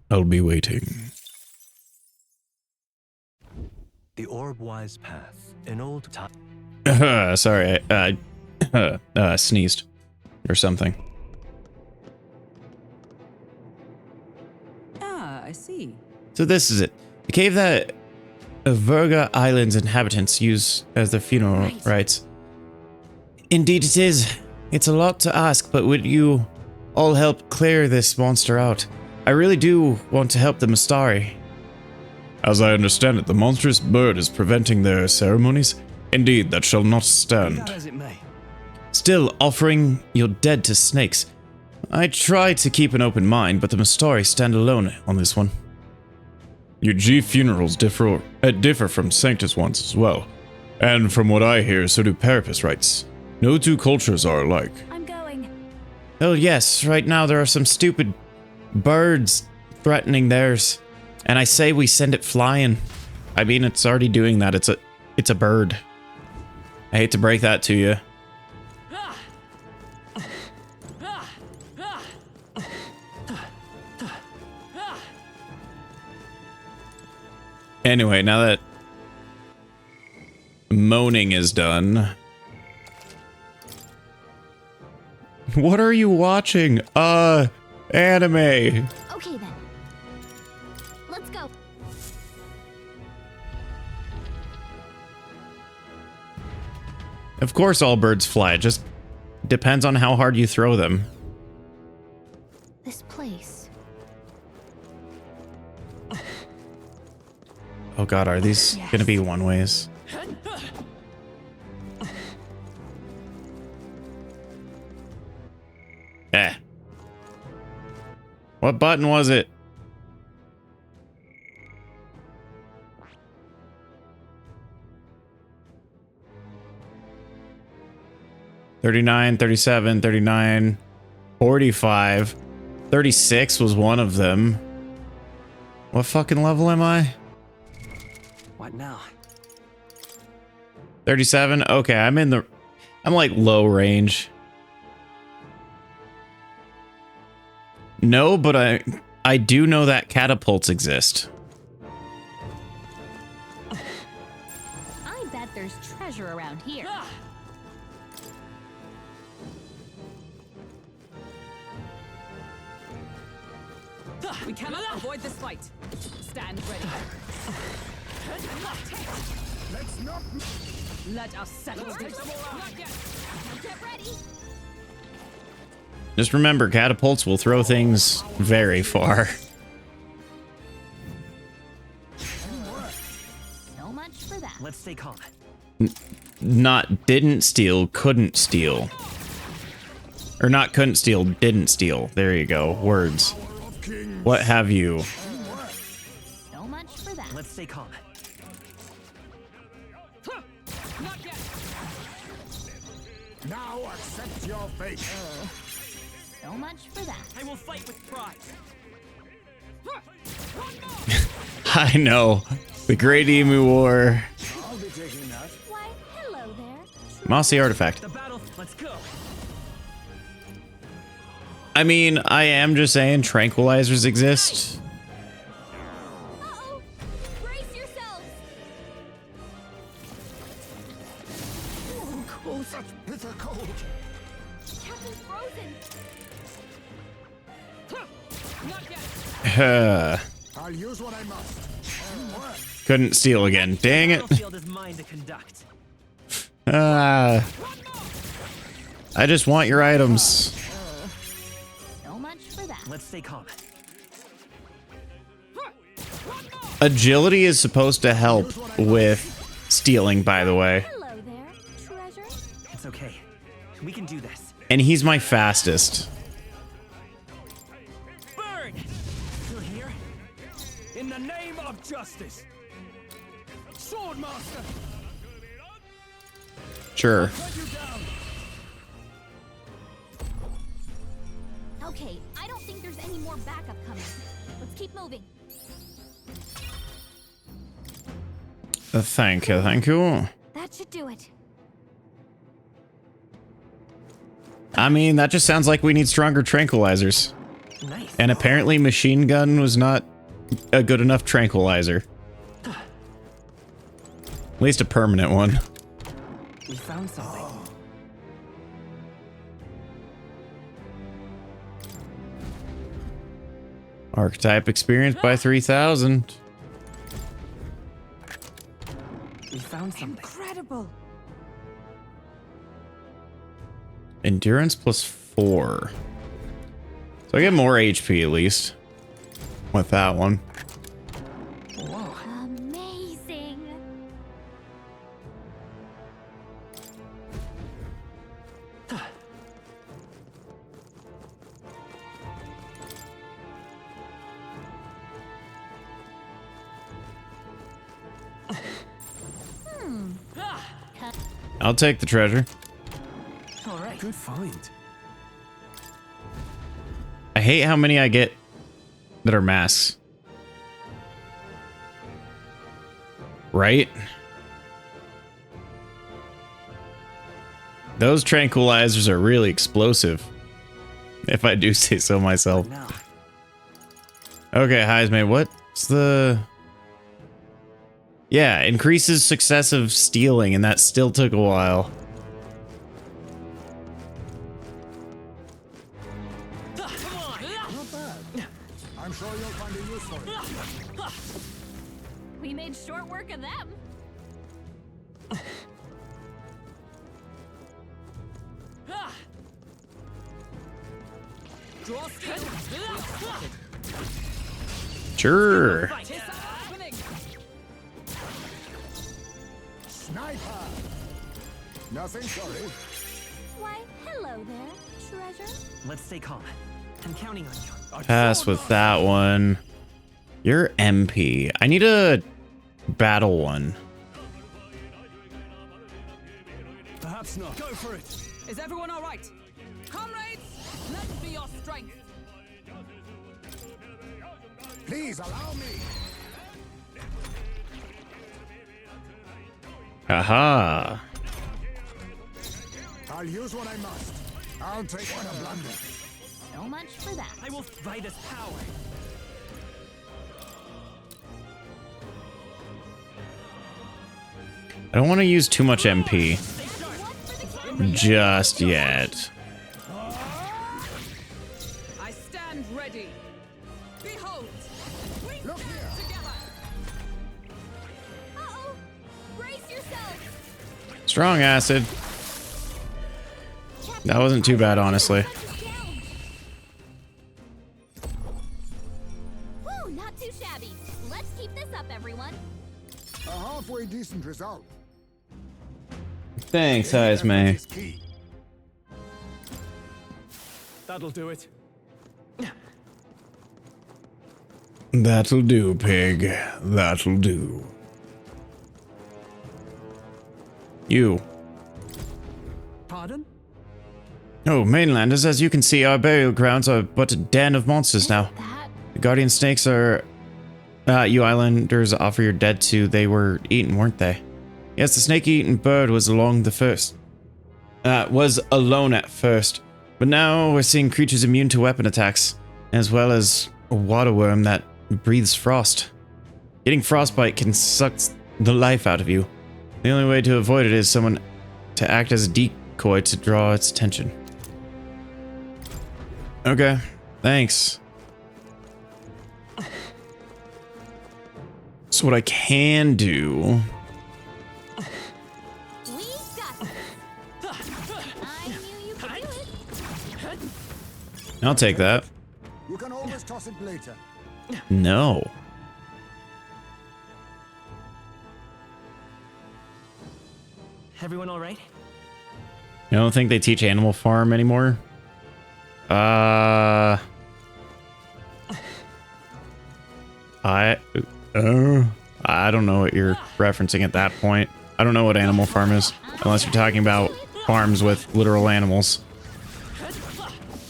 I'll be waiting. The Orb-wise path, an old time. Sorry, I sneezed. Or something. Ah, I see. So this is it. The cave that Verga Island's inhabitants use as their funeral rites. Indeed it is. It's a lot to ask, but would you all help clear this monster out? I really do want to help the Mastari. As I understand it, the monstrous bird is preventing their ceremonies. Indeed, that shall not Be stand. that as it may. Still, offering your dead to snakes. I try to keep an open mind, but the Mastari stand alone on this one. Your G funerals differ from Sanctus ones as well. And from what I hear, so do Parapus rites. No two cultures are alike. I'm going. Oh yes, right now there are some stupid birds threatening theirs. And I say we send it flying. I mean, it's already doing that. It's a bird. I hate to break that to you. Anyway, now that moaning is done. What are you watching? Anime. Okay then. Let's go. Of course all birds fly, it just depends on how hard you throw them. This place. Oh god, are these gonna be one-ways? Eh. What button was it? $39, $37, $39, $45, $36 was one of them. What fucking level am I? What now? 37? Okay, I'm like low range. No, but I do know that catapults exist. I bet like there's treasure around here. We cannot avoid this fight. Stand ready. Let's not. Let us settle this. Not yet. Now get ready. Just remember, catapults will throw things very far. So much for that. Let's stay calm. Not didn't steal, couldn't steal. Or not couldn't steal, didn't steal. There you go. Words. What have you? So much for that. Let's stay calm. Not yet. Now accept your fate. So much for that. I will fight with pride. I know. The Great Emu War. I'll be taking that. Why, hello there. Mossy artifact. The battle. Let's go. I mean, I am just saying tranquilizers exist. Uh-oh. Brace yourselves. Oh, cold, such bitter cold. Captain's frozen. Not yet. I'll use what I must. Couldn't steal again. Dang it. Battlefield is mine to conduct. I just want your items. So much for that. Let's stay calm. Agility is supposed to help with stealing, by the way. Hello there, treasure. It's okay. We can do this. And he's my fastest. Burn! Still here? In the name of justice. Swordmaster, Sure. cut you down. Okay, I don't think there's any more backup coming. Let's keep moving. Thank you, thank you. That should do it. I mean, that just sounds like we need stronger tranquilizers. Nice. And apparently machine gun was not a good enough tranquilizer. At least a permanent one. We found something. Archetype experience by 3,000. We found something. Incredible. Endurance plus 4. So I get more HP at least. With that one. Amazing. I'll take the treasure. All right. Good find. I hate how many I get that are masks. Right? Those tranquilizers are really explosive. If I do say so myself. Now, Okay, Heisman, what's the... Yeah, increases successive stealing, and that still took a while. I'm sure you'll find a use for it. We made short work of them. Draw skill. Sure. Tis happening. Sniper. Nothing, sorry. Why, hello there, treasure. let's stay calm. I'm counting on you. Pass with that one. You're MP. I need a battle one. Perhaps not. Go for it. Is everyone all right? Comrades, let's be your strength. Please allow me. Aha. I'll use what I must. I'll take what a blunder. So much for that. I will fight as power. I don't want to use too much MP just yet. I stand ready. Behold, we stand together. Uh-oh! Brace yourselves! Strong acid. That wasn't too bad, honestly. Woo, not too shabby. Let's keep this up, everyone. A halfway decent result. Thanks, May. Is key. That'll do it. That'll do, pig. That'll do. You. Pardon? Oh, mainlanders, as you can see, our burial grounds are but a den of monsters now. The guardian snakes are... you islanders offer your dead to. They were eaten, weren't they? Yes, the snake-eaten bird was alone at first. But now we're seeing creatures immune to weapon attacks, as well as a water worm that breathes frost. Getting frostbite can suck the life out of you. The only way to avoid it is someone to act as a decoy to draw its attention. Okay, thanks. So what I can do... We got this. I knew you could do it. I'll take that. You can always toss it later. No. Everyone all right? I don't think they teach Animal Farm anymore. I don't know what you're referencing at that point. I don't know what Animal Farm is, unless you're talking about farms with literal animals.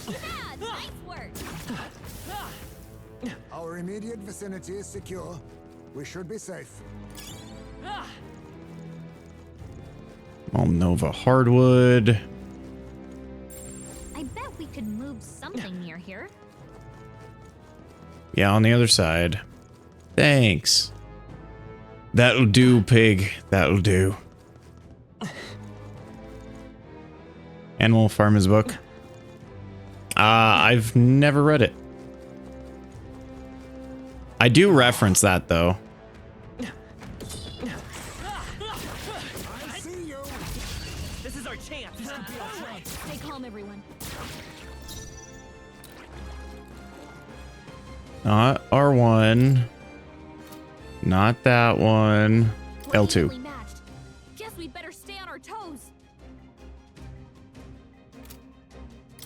Yeah, nice work. Our immediate vicinity is secure. We should be safe. Nova hardwood. I bet we could move something near here. Yeah, on the other side. Thanks. That'll do, pig. That'll do. Animal Farmer's book. I've never read it. I do reference that, though. I see you. This is our chance. Stay calm, everyone. Not R1. Not that one. L2. Brilliantly matched. Guess we better stay on our toes.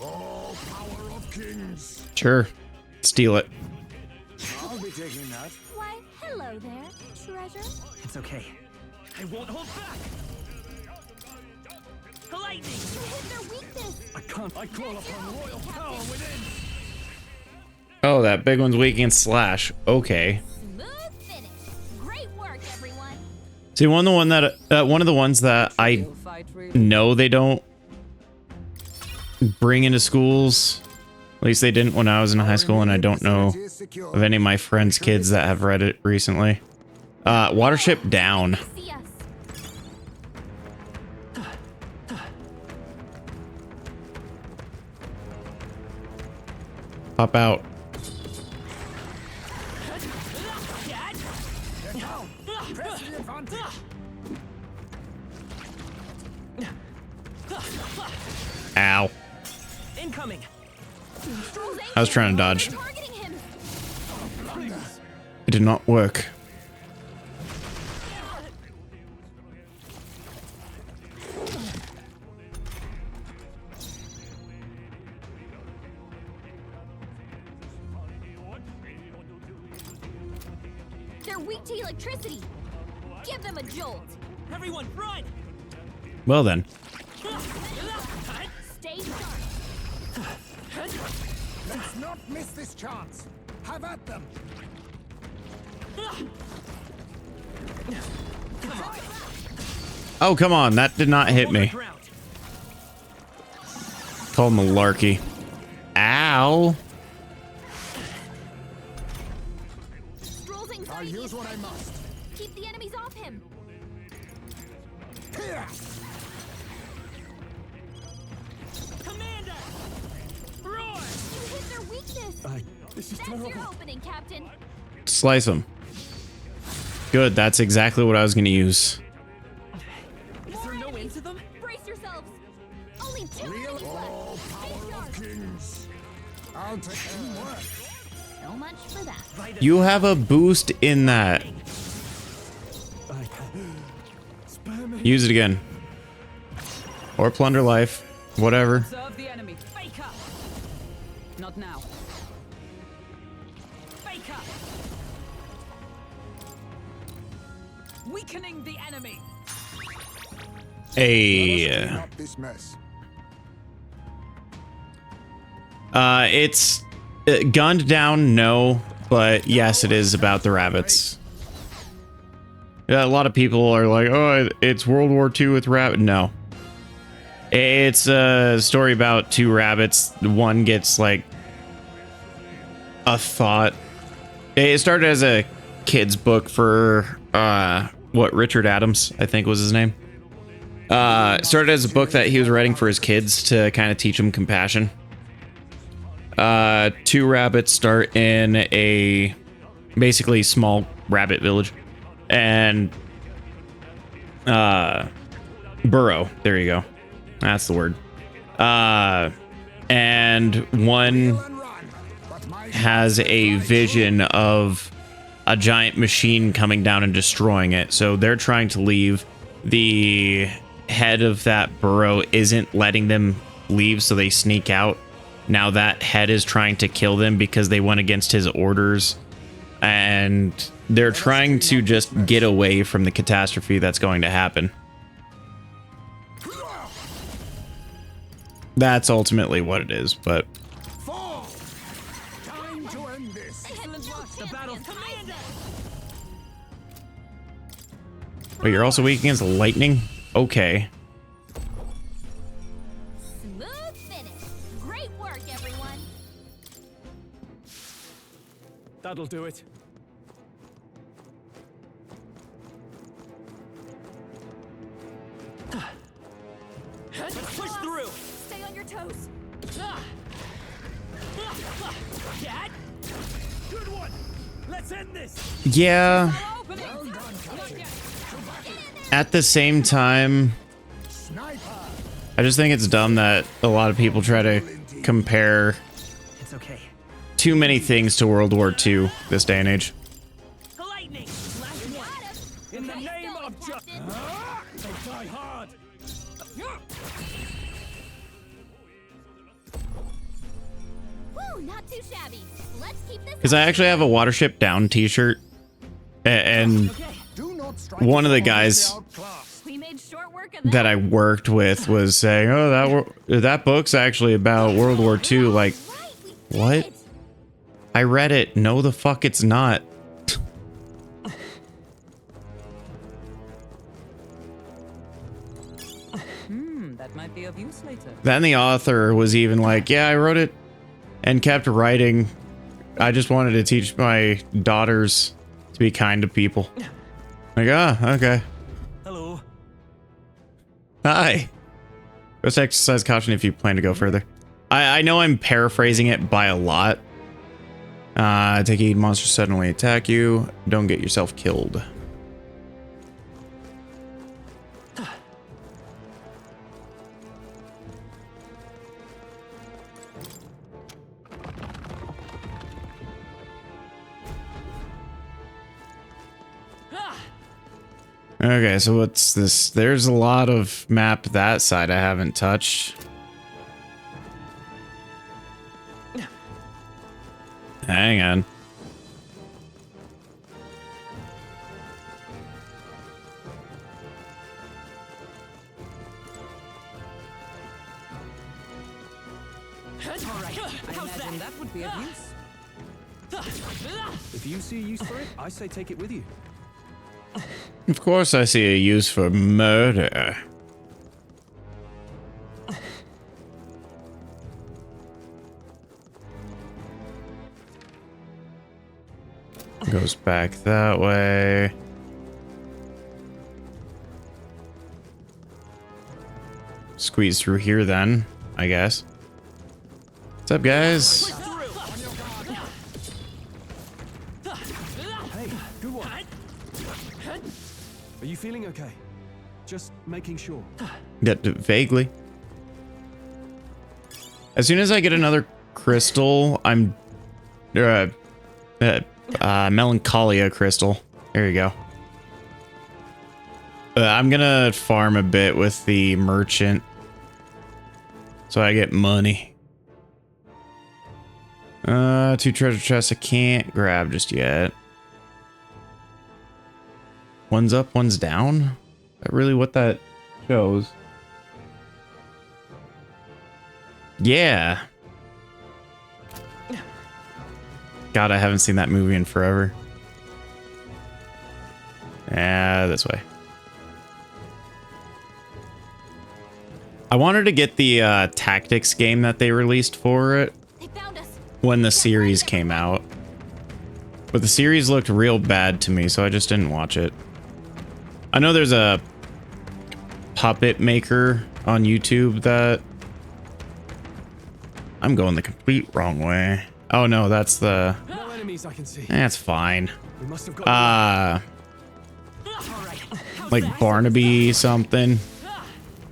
Oh, power of kings. Sure. Steal it. I'll be taking that. Why, hello there, treasure. It's okay. I won't hold back. Lightning! You hit their weakness. I can't. I call upon royal power within. Oh, that big one's weak against slash. Okay. Smooth finish. Great work, everyone. See, one of the ones that I You'll fight really. know they don't bring into schools. At least they didn't when I was in high school, and I don't know Vicinity is secure. of any of my friends' kids that have read it recently. Watership down. See us. Pop out. Get down. Press the advantage. Ow. Incoming. I was trying to dodge. Targeting him. It did not work. They're weak to electricity. Give them a jolt. Everyone, run! Well then. Stay sharp. Let's not miss this chance. Have at them. Oh, come on. That did not hit me. Ground. Call malarkey. Ow. Stroll's I'll anxiety use is what I must. keep the enemies off him. Here! Commander! Roar! You hit their weakness. This is That's terrible. your opening, Captain. Slice them. Good, that's exactly what I was going to use. Is there no end to them? Brace yourselves. Only 2 Real enemies all left. Stay power sharp. of kings. I'll take teamwork. So much for that. You have a boost in that. Spare me. Use it again. Or plunder life. Whatever. Serve the enemy. Baker! Not now. Baker! Weakening the enemy. Hey. Clean up this mess. It's gunned down, no, but yes, it is about the rabbits. Yeah, a lot of people are like, oh, it's World War II with rabbit. No. It's a story about 2 rabbits. One gets like a thought. It started as a kid's book for Richard Adams, I think was his name. It started as a book that he was writing for his kids to kind of teach them compassion. 2 rabbits start in a basically small rabbit village and burrow. There you go. That's the word. And one has a vision of a giant machine coming down and destroying it. So they're trying to leave. The head of that burrow isn't letting them leave, so they sneak out. Now that head is trying to kill them because they went against his orders. And they're trying to just get away from the catastrophe that's going to happen. That's ultimately what it is, but... Fall! Time to end this. Excellent work. The battle. Commander! Wait, you're also weak against lightning? Okay. Smooth finish. Great work, everyone. That'll do it. Let's push through. Stay on your toes. Cat? Good one. Let's end this. Yeah. Our opening. At the same time, Sniper. I just think it's dumb that a lot of people try to compare It's okay. too many things to World War II this day and age. Lightning. Last one. In the Nice name going, of justice. Captain. They die hard. Woo, not too shabby. Let's keep this. Because I actually have a Watership Down t-shirt. And Do not strike one of the unless guys they outclass. We made short work of that. that I worked with was saying, oh, that book's actually about World War II. Like, Right, we did what? it. I read it. No, the fuck it's not. That might be of use later. Then the author was even like, yeah, I wrote it and kept writing. I just wanted to teach my daughters to be kind to people. Like, okay. Hello. Hi. Just exercise caution if you plan to go further. I know I'm paraphrasing it by a lot. Take heed, monsters suddenly attack you. Don't get yourself killed. Okay, so what's this? There's a lot of map that side I haven't touched. Hang on. Alright, I imagine that would be of use. If you see a use for it, I say take it with you. Of course I see a use for murder. Goes back that way. squeeze through here then, I guess. What's up, guys? Hey, good one. Are you feeling okay? Just making sure. Vaguely. As soon as I get another crystal, I'm... Melancholia crystal. There you go. I'm gonna farm a bit with the merchant. So I get money. 2 treasure chests I can't grab just yet. One's up, one's down? Is that really what that shows? Yeah. God, I haven't seen that movie in forever. This way. I wanted to get the tactics game that they released for it They found us. when the series came out. But the series looked real bad to me, so I just didn't watch it. I know there's a puppet maker on YouTube that... I'm going the complete wrong way. Oh no, that's the... No enemies I can see. That's fine. We must have got Like Barnaby something,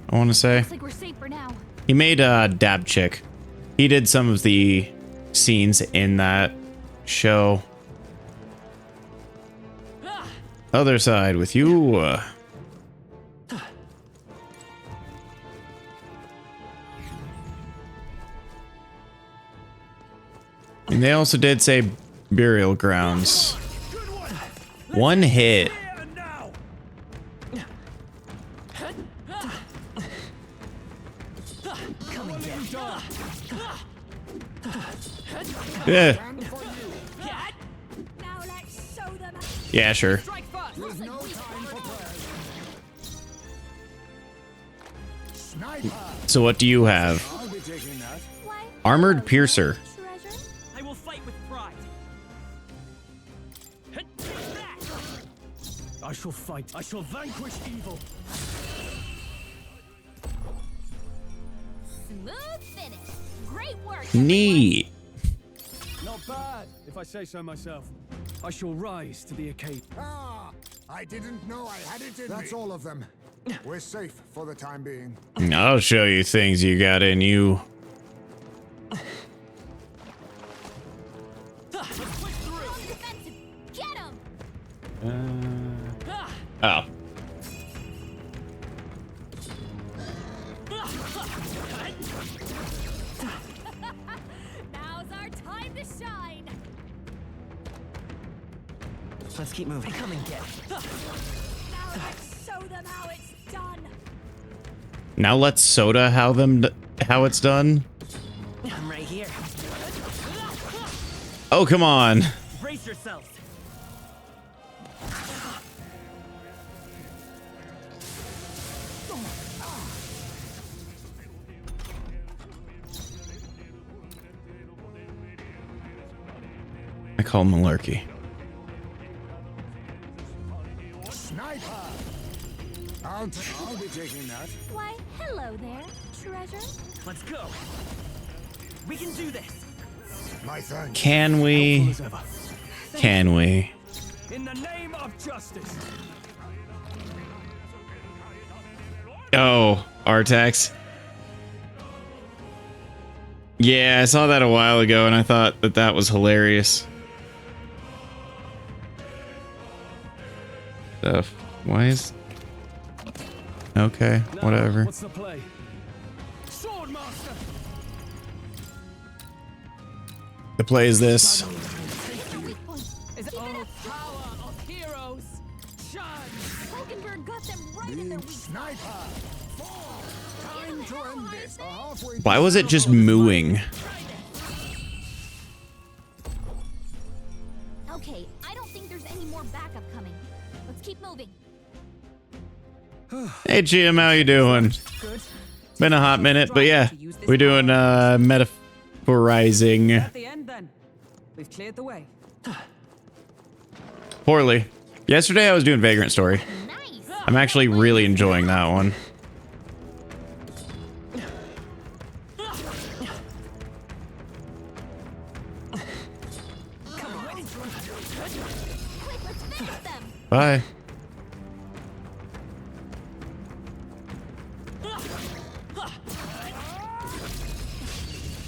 I want to say. Looks like we're safe for now. He made Dab Chick. He did some of the scenes in that show. Other side with you. And they also did say burial grounds. One hit. Yeah. Now let's show them. Yeah, sure. Strike first. There's no time for prayers. Sniper! So what do you have? I'll be taking that. Why, Armored hello, Piercer. treasure. I will fight with pride. I shall fight. I shall vanquish evil. Smooth finish. Great work. Neat. Not bad, if I say so myself. I shall rise to the occasion. Ah, I didn't know I had it in That's all of them. We're safe for the time being. I'll show you things you got in you. Defensive. Get him. Oh. Now's our time to shine. Let's keep moving. Come and get. Now let's show them how it's done. Now let's soda how it's done. I'm right here. Oh, come on. Brace yourselves. I call him Malarkey. Sniper! I'll be taking that. Why, hello there, treasure. Let's go. We can do this. My thanks. Can we? As ever. Can we? In the name of justice. Oh, Artax. Yeah, I saw that a while ago and I thought that that was hilarious. Stuff. Why is... Okay, Now, whatever. What's the play? Sword master. The play is this. Is it all power of heroes? Shine. Falkenberg got them right in their weak Sniper! Fall! Time to end this. A halfway Why was it just mooing? Okay, I don't think there's any more backup coming. Let's keep moving. Hey Jim, how you doing? Been a hot minute, but yeah, we're doing metaphorizing At the end, then. We've cleared the way. poorly. Yesterday I was doing Vagrant Story. Nice. I'm actually really enjoying that one. Bye.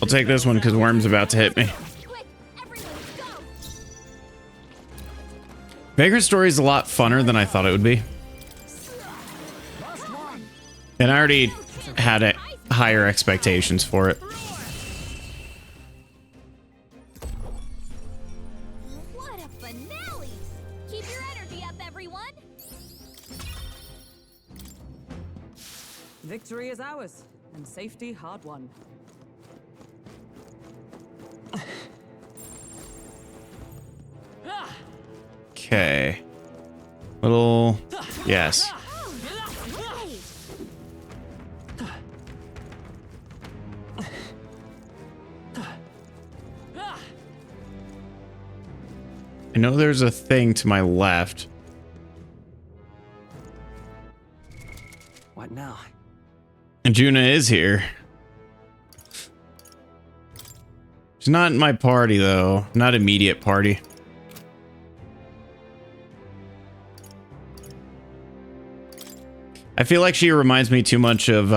I'll take this one because Worm's about to hit me. Quick, everyone, go! Vagrant Story is a lot funner than I thought it would be. And I already had higher expectations for it. What a finale! Keep your energy up, everyone! Victory is ours, and safety hard won. Okay. Little... Yes. I know there's a thing to my left. What now? And Juna is here. She's not in my party, though. Not immediate party. I feel like she reminds me too much of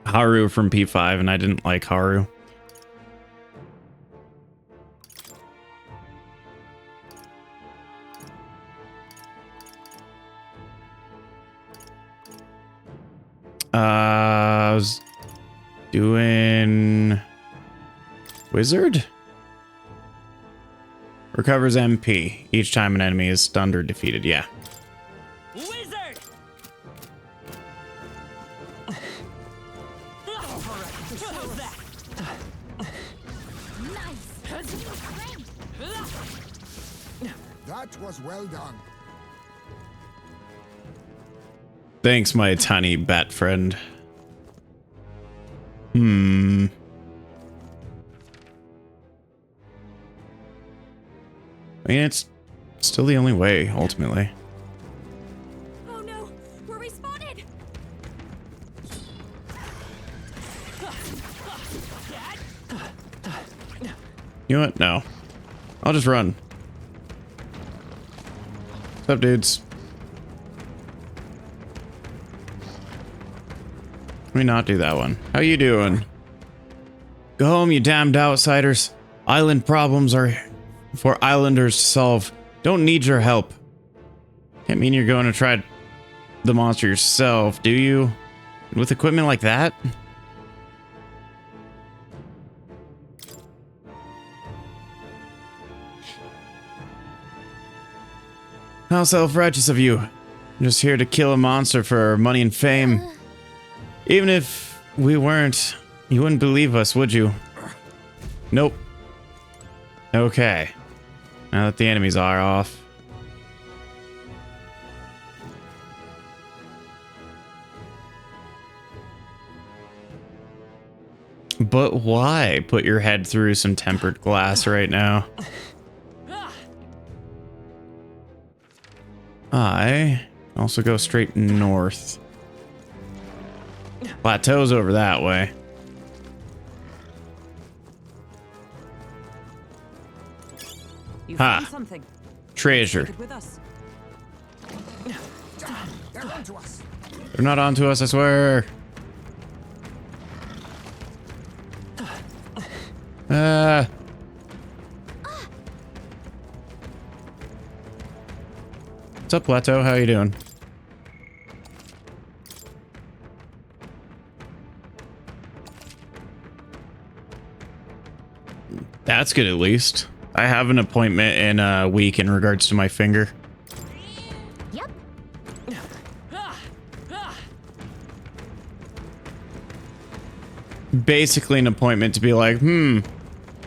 Haru from P5, and I didn't like Haru. I was doing Wizard? Recovers MP each time an enemy is stunned or defeated. Yeah. Wizard! That was well done. Thanks, my tiny bat friend. I mean, it's still the only way, ultimately. Oh no, we're respawted. You know what? No. I'll just run. What's up, dudes? Let me not do that one. How you doing? Go home, you damned outsiders. Island problems are for islanders to solve. Don't need your help. Can't mean you're going to try the monster yourself, do you? With equipment like that? How self-righteous of you. I'm just here to kill a monster for money and fame. Even if we weren't, you wouldn't believe us, would you? Nope. Okay. Now that the enemies are off. But why put your head through some tempered glass right now? I also go straight north. Plateau's over that way. You Ha. found something. Treasure. Take it with us. They're onto us. They're not onto us, I swear. What's up, Plateau? How you doing? That's good, at least. I have an appointment in a week in regards to my finger. Yep. Basically an appointment to be like,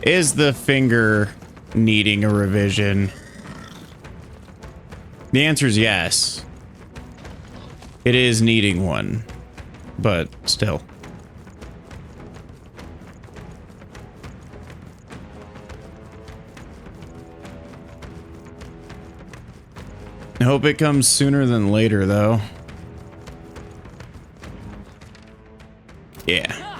is the finger needing a revision? The answer is yes. It is needing one, but still. I hope it comes sooner than later, though. Yeah.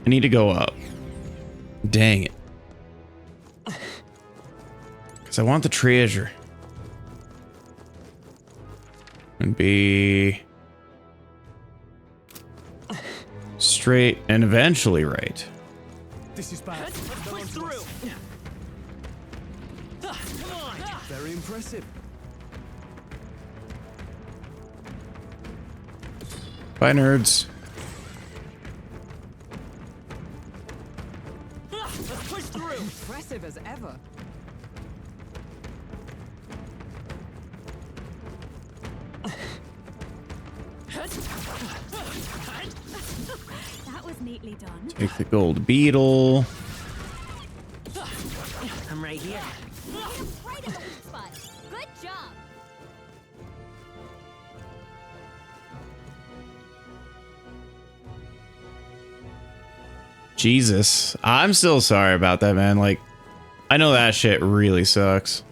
I need to go up. Dang it. Because I want the treasure. And be straight and eventually right. This is bad. Push through. Come on. Very impressive. Bye, nerds. Let's push through. Impressive as ever. That was neatly done. Take the gold beetle. I'm right here. Right in the weak spot. Good job. Jesus. I'm still sorry about that, man. Like, I know that shit really sucks.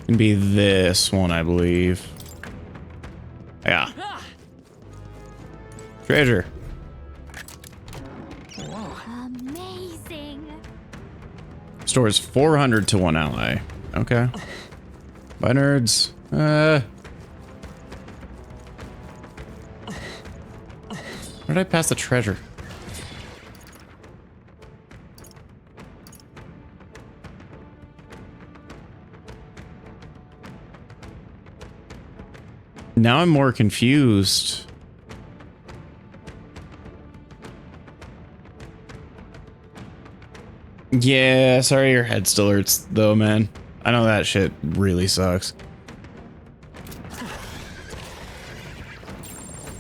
Can be this one, I believe. Yeah. Treasure. Amazing. Stores 400 to one ally. Okay. Bye, nerds. Where did I pass the treasure? Now I'm more confused. Yeah, sorry your head still hurts though, man. I know that shit really sucks. There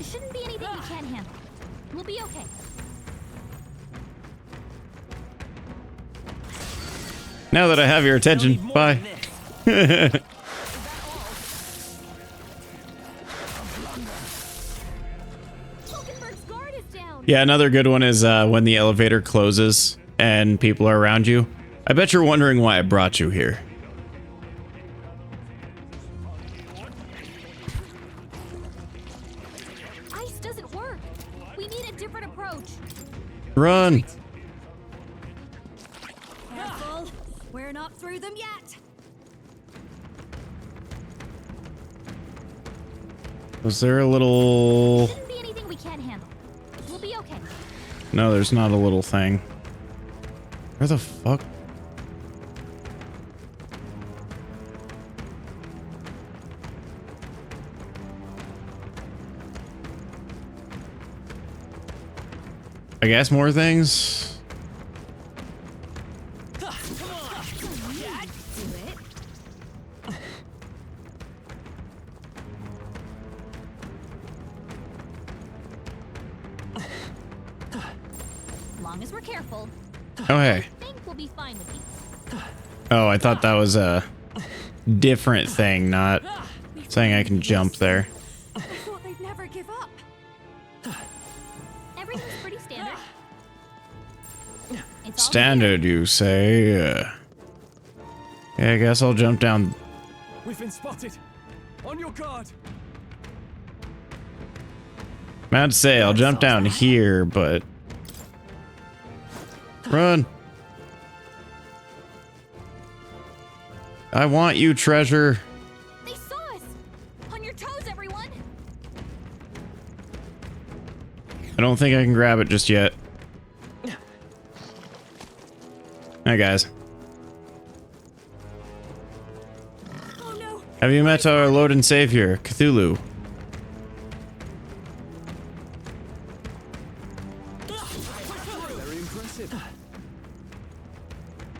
shouldn't be anything we can't handle. We'll be okay. Now that I have your attention, bye. Hulkenberg's guard is down. Yeah, another good one is when the elevator closes and people are around you. I bet you're wondering why I brought you here. Ice doesn't work. We need a different approach. Run! Careful. We're not through them yet. Was there a little... Shouldn't be anything we can't handle. We'll be okay. No, there's not a little thing. Where the fuck? I guess more things? Do it. As long as we're careful, Oh, hey. I think we'll be fine with these. Oh, I thought that was a different thing, not saying I can jump there. I thought they'd never give up. Everything's pretty standard. It's all Standard, you say? Yeah, I guess I'll jump down. We've been spotted. On your guard. I'd say I'll jump down here, but... Run! I want you, treasure. They saw us. On your toes, everyone. I don't think I can grab it just yet. Hi, guys. Oh no. Have you met our Lord and Savior, Cthulhu? Very impressive.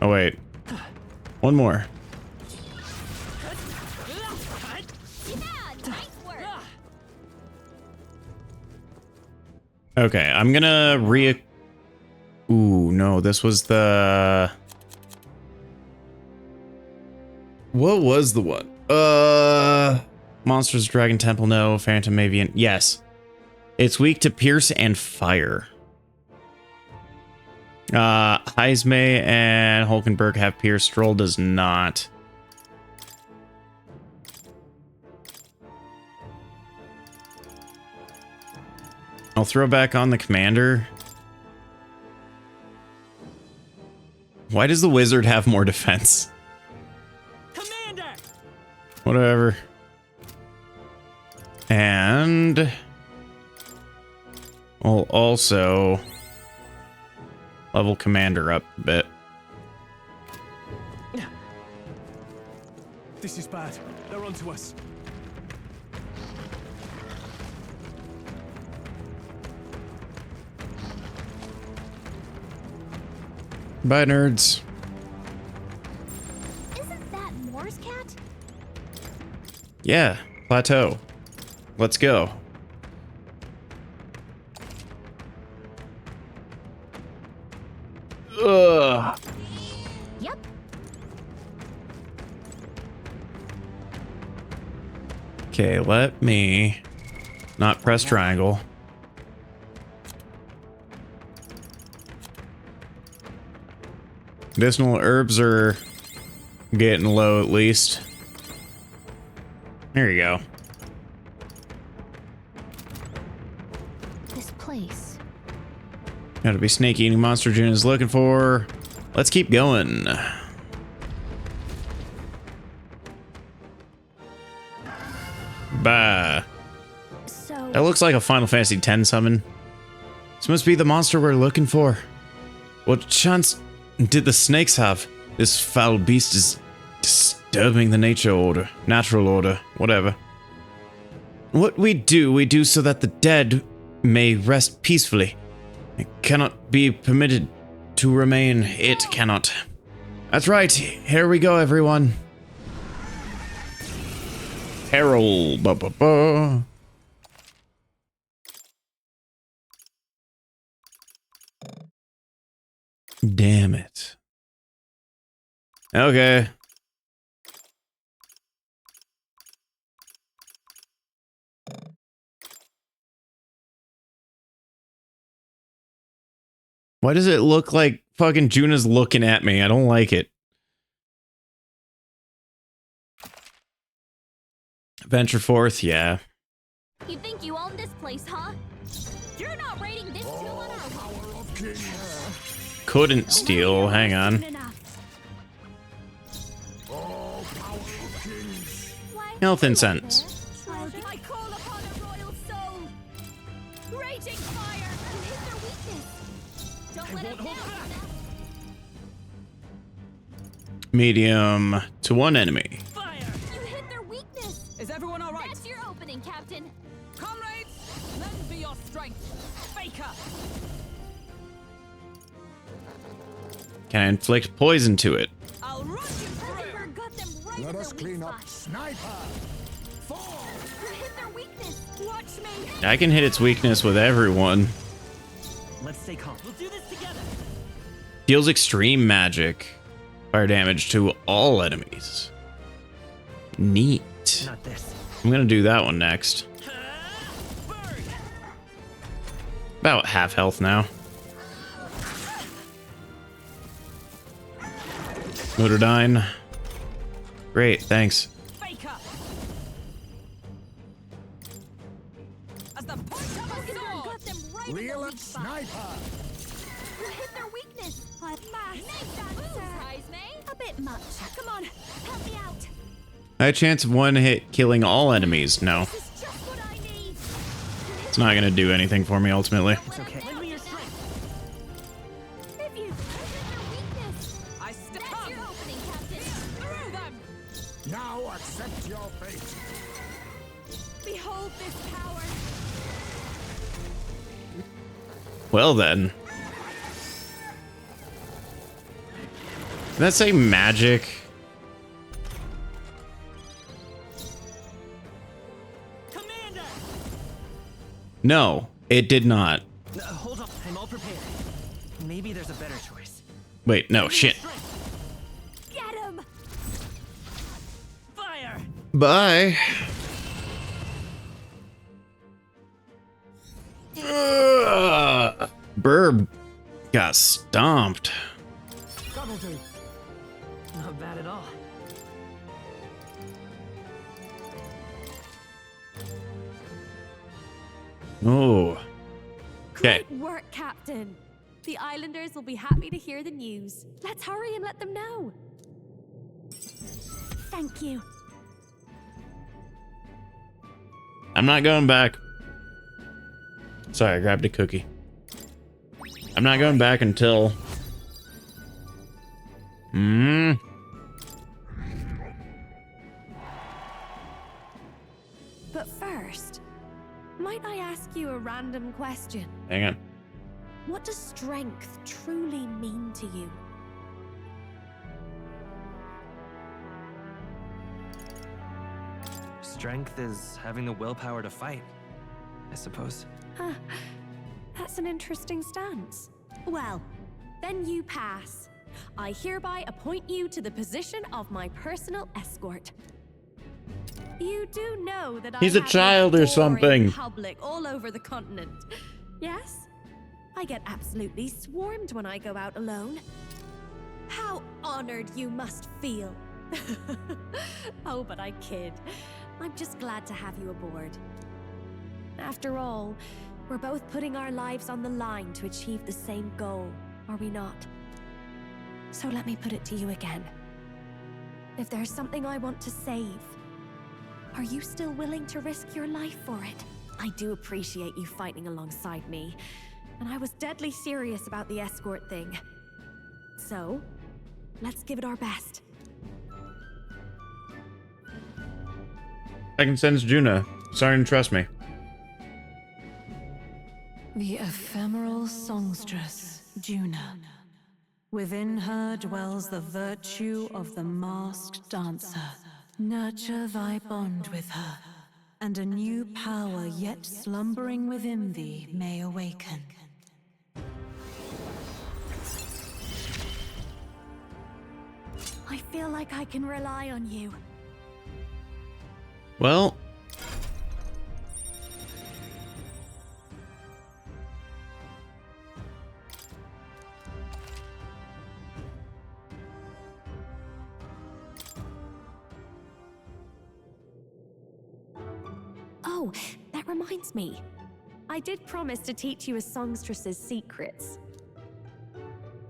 Oh, wait. One more. Yeah, nice work. Okay, I'm gonna Ooh, no, this was the... What was the one? Monsters, Dragon Temple, no. Phantom Avian, yes. It's weak to pierce and fire. Heismay and Hulkenberg have Pierce. Stroll does not. I'll throw back on the commander. Why does the wizard have more defense? Commander! Whatever. And we'll also level commander up a bit. This is bad. They're onto us. Bye, nerds. Isn't that Moore's cat? Yeah, plateau. Let's go. Ugh. Yep. Okay, let me not press triangle. Medicinal herbs are getting low at least. There you go. This place. Gotta be snake eating monster June is looking for. Let's keep going. Bah. So, That looks like a Final Fantasy X summon. This must be the monster we're looking for. What chance did the snakes have? This foul beast is disturbing the natural order, whatever. What we do so that the dead may rest peacefully. It cannot be permitted to remain. It cannot. That's right. Here we go, everyone. Herald. Ba, ba, ba. Damn it. Okay. Why does it look like fucking Juna's looking at me? I don't like it. Venture forth, yeah. You think you own this place, huh? You're not raiding this tomb on our Power of King. Couldn't steal. Hang on. Oh, power of kings. Health incense. I call upon a royal soul. Raging fire. You hit their weakness. Don't let it down. Medium to one enemy. Fire! You hit their weakness. Is everyone alright? That's your opening, Captain. Comrades, lend me your strength. Faker! Can I inflict poison to it? I'll run you through! Edinburgh got them right Let in us their clean weak up. spot. Sniper. Fall. You hit their weakness. Watch me. I can hit its weakness with everyone. Let's stay calm. We'll do this together. Deals extreme magic. Fire damage to all enemies. Neat. Not this. I'm gonna do that one next. Burn! About half health now. Motordyne. Great, thanks. Faker! As the point of a Edinburgh sword! got them right in Reel their it, weak spot. sniper. You hit their weakness. Make that move, Heismay. A bit much. Come on, help me out. I had a chance of one hit killing all enemies. No, This is just what I need. it's not gonna do anything for me ultimately. It's okay. Lend me your strength. If you hit their weakness, I step that's up! your opening, Captain. Through them! Now accept your fate. Behold this power. Well then. Did that say magic? Commander! No, it did not. Hold on, I'm all prepared. Maybe there's a better choice. Wait, no, shit. Get him. Fire! Bye. Burb Got stomped. That'll do. Not bad at all. Oh. Okay. Great work, Captain. The islanders will be happy to hear the news. Let's hurry and let them know. Thank you. I'm not going back. Sorry, I grabbed a cookie. I'm not going back until... But first, might I ask you a random question? Hang on. What does strength truly mean to you? Strength is having the willpower to fight, I suppose. That's an interesting stance. Well, then you pass. I hereby appoint you to the position of my personal escort. You do know that He's I a have child or adoring something. Public all over the continent. Yes? I get absolutely swarmed when I go out alone. How honored you must feel. Oh, but I kid. I'm just glad to have you aboard. After all, we're both putting our lives on the line to achieve the same goal, are we not? So let me put it to you again. If there's something I want to save, are you still willing to risk your life for it? I do appreciate you fighting alongside me, and I was deadly serious about the escort thing. So, let's give it our best. I can sense Juna. Starting to trust me. The ephemeral songstress, Juna. Within her dwells the virtue of the masked dancer. Nurture thy bond with her, and a new power yet slumbering within thee may awaken. I feel like I can rely on you. Well... Oh, that reminds me. I did promise to teach you a songstress's secrets.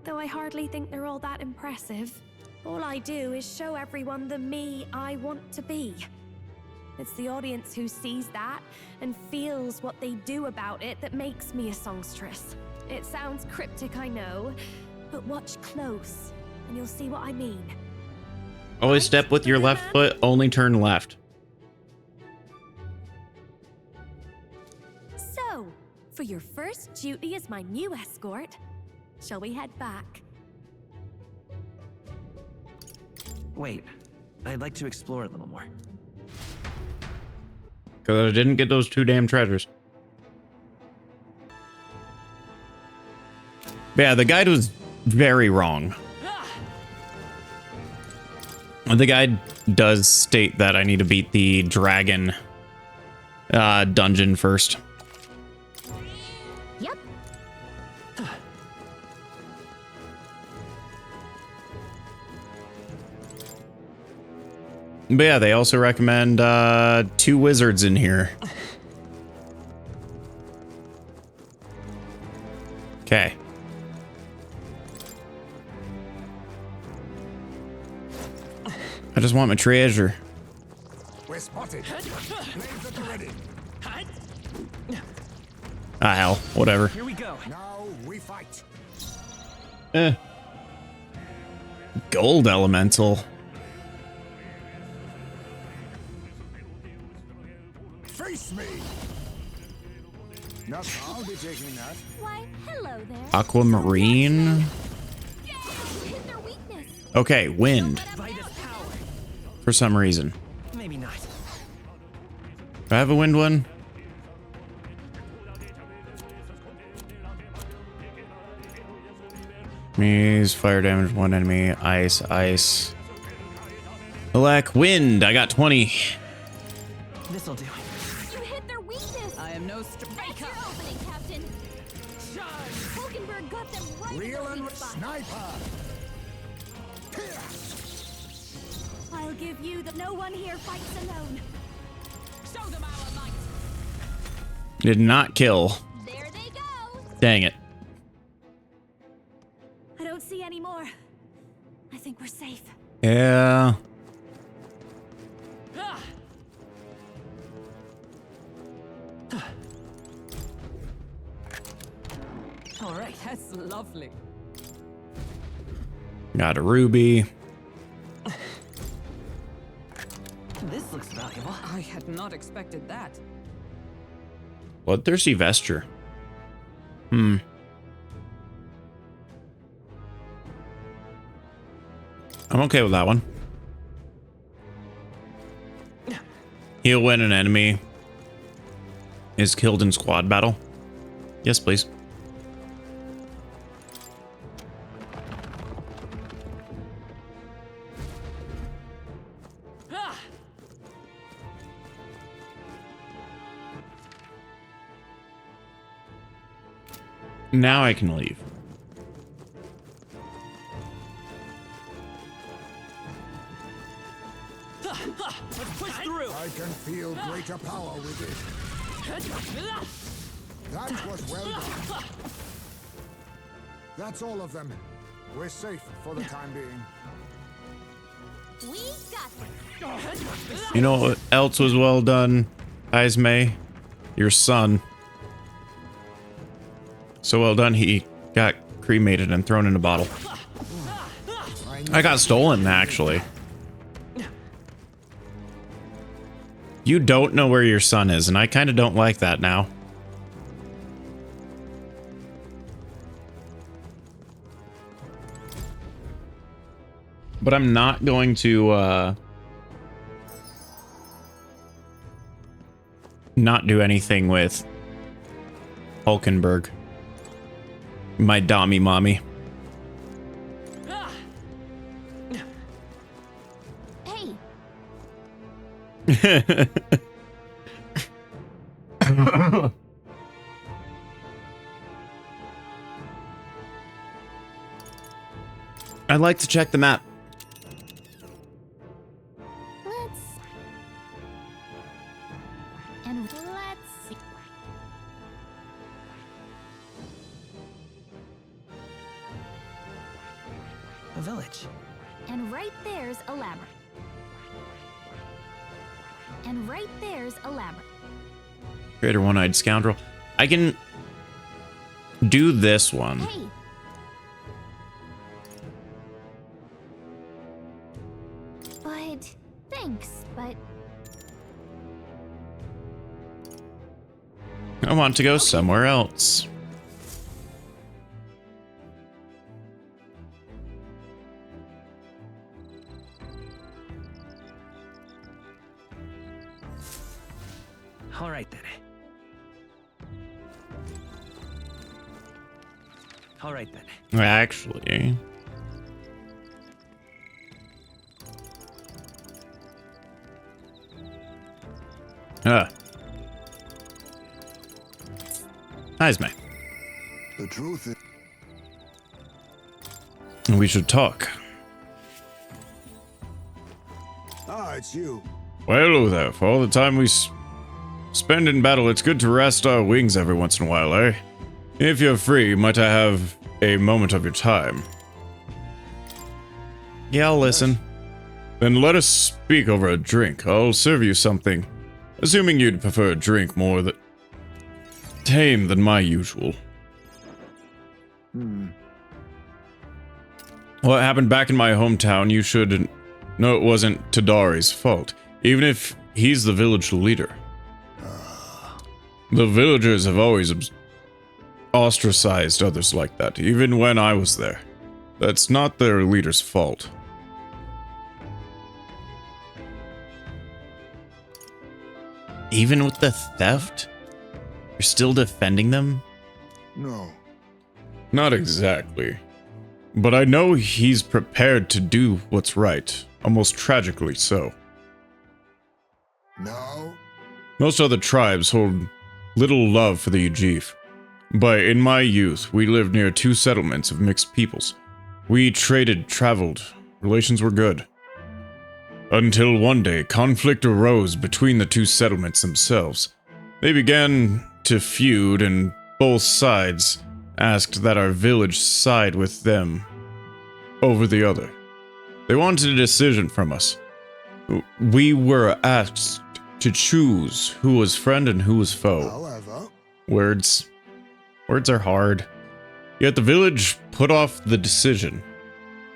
Though I hardly think they're all that impressive. All I do is show everyone the me I want to be. It's the audience who sees that and feels what they do about it that makes me a songstress. It sounds cryptic, I know, but watch close and you'll see what I mean. Always step with your left foot, only turn left. So, for your first duty as my new escort, shall we head back? Wait, I'd like to explore a little more. Because I didn't get those 2 damn treasures. But yeah, the guide was very wrong. The guide does state that I need to beat the dragon dungeon first. Yep. But yeah, they also recommend 2 wizards in here. Okay. I just want my treasure. We're spotted. Flames at the ready. Ah, hell. Whatever. Here we go. Now we fight. Gold elemental. Face me. Not I'll be taking that. Why, hello there. Aquamarine. Hit their weakness. Okay, wind. Vitus power. For some reason. Maybe not. Do I have a wind one? Enemies, fire damage, 1 enemy, ice, ice. Elec, wind, I got 20. This'll do. You hit their weakness. I am no That's striker. your opening, Captain. Hulkenberg got them right Real in and the sweet spot. sniper. I'll give you the no one here fights alone. Show them our might. Did not kill. There they go. Dang it. I don't see any more. I think we're safe. Yeah. Ah, all right, that's lovely. Got a ruby. This looks valuable. I had not expected that. Bloodthirsty vesture. Hmm. I'm okay with that one. Heal when an enemy is killed in squad battle. Yes, please. Ah, Now I can leave. let's push through. I can feel greater power within. That was well done. That's all of them. We're safe for the time being. We got this. You know what else was well done, Ismay? Your son. So well done, he got cremated and thrown in a bottle. I got stolen, actually. You don't know where your son is, and I kind of don't like that now. But I'm not going to, not do anything with Hulkenberg. My Dommy mommy. Hey, I'd like to check the map. let's see. A village. And right there's a labyrinth. And right there's a labyrinth. Greater one-eyed scoundrel. I can do this one. Hey, but thanks, but I want to go somewhere else. All right then. All right then. Actually. Ismay. The truth is, We should talk. it's you. Well, hello there. For all the time we spend in battle, it's good to rest our wings every once in a while, eh? If you're free, might I have a moment of your time? Yeah, I'll listen. Then let us speak over a drink. I'll serve you something. Assuming you'd prefer a drink more tame than my usual. What happened back in my hometown, you should know it wasn't Tadari's fault, even if he's the village leader. The villagers have always ostracized others like that, even when I was there. That's not their leader's fault. Even with the theft? You're still defending them? No. Not exactly. But I know he's prepared to do what's right, almost tragically so. No? Most other tribes hold little love for the Ujif. But in my youth, we lived near 2 settlements of mixed peoples. We traded, traveled, relations were good. Until one day, conflict arose between the 2 settlements themselves. They began to feud, and both sides asked that our village side with them over the other. They wanted a decision from us. We were asked to choose who was friend and who was foe. However, Words are hard. Yet the village put off the decision.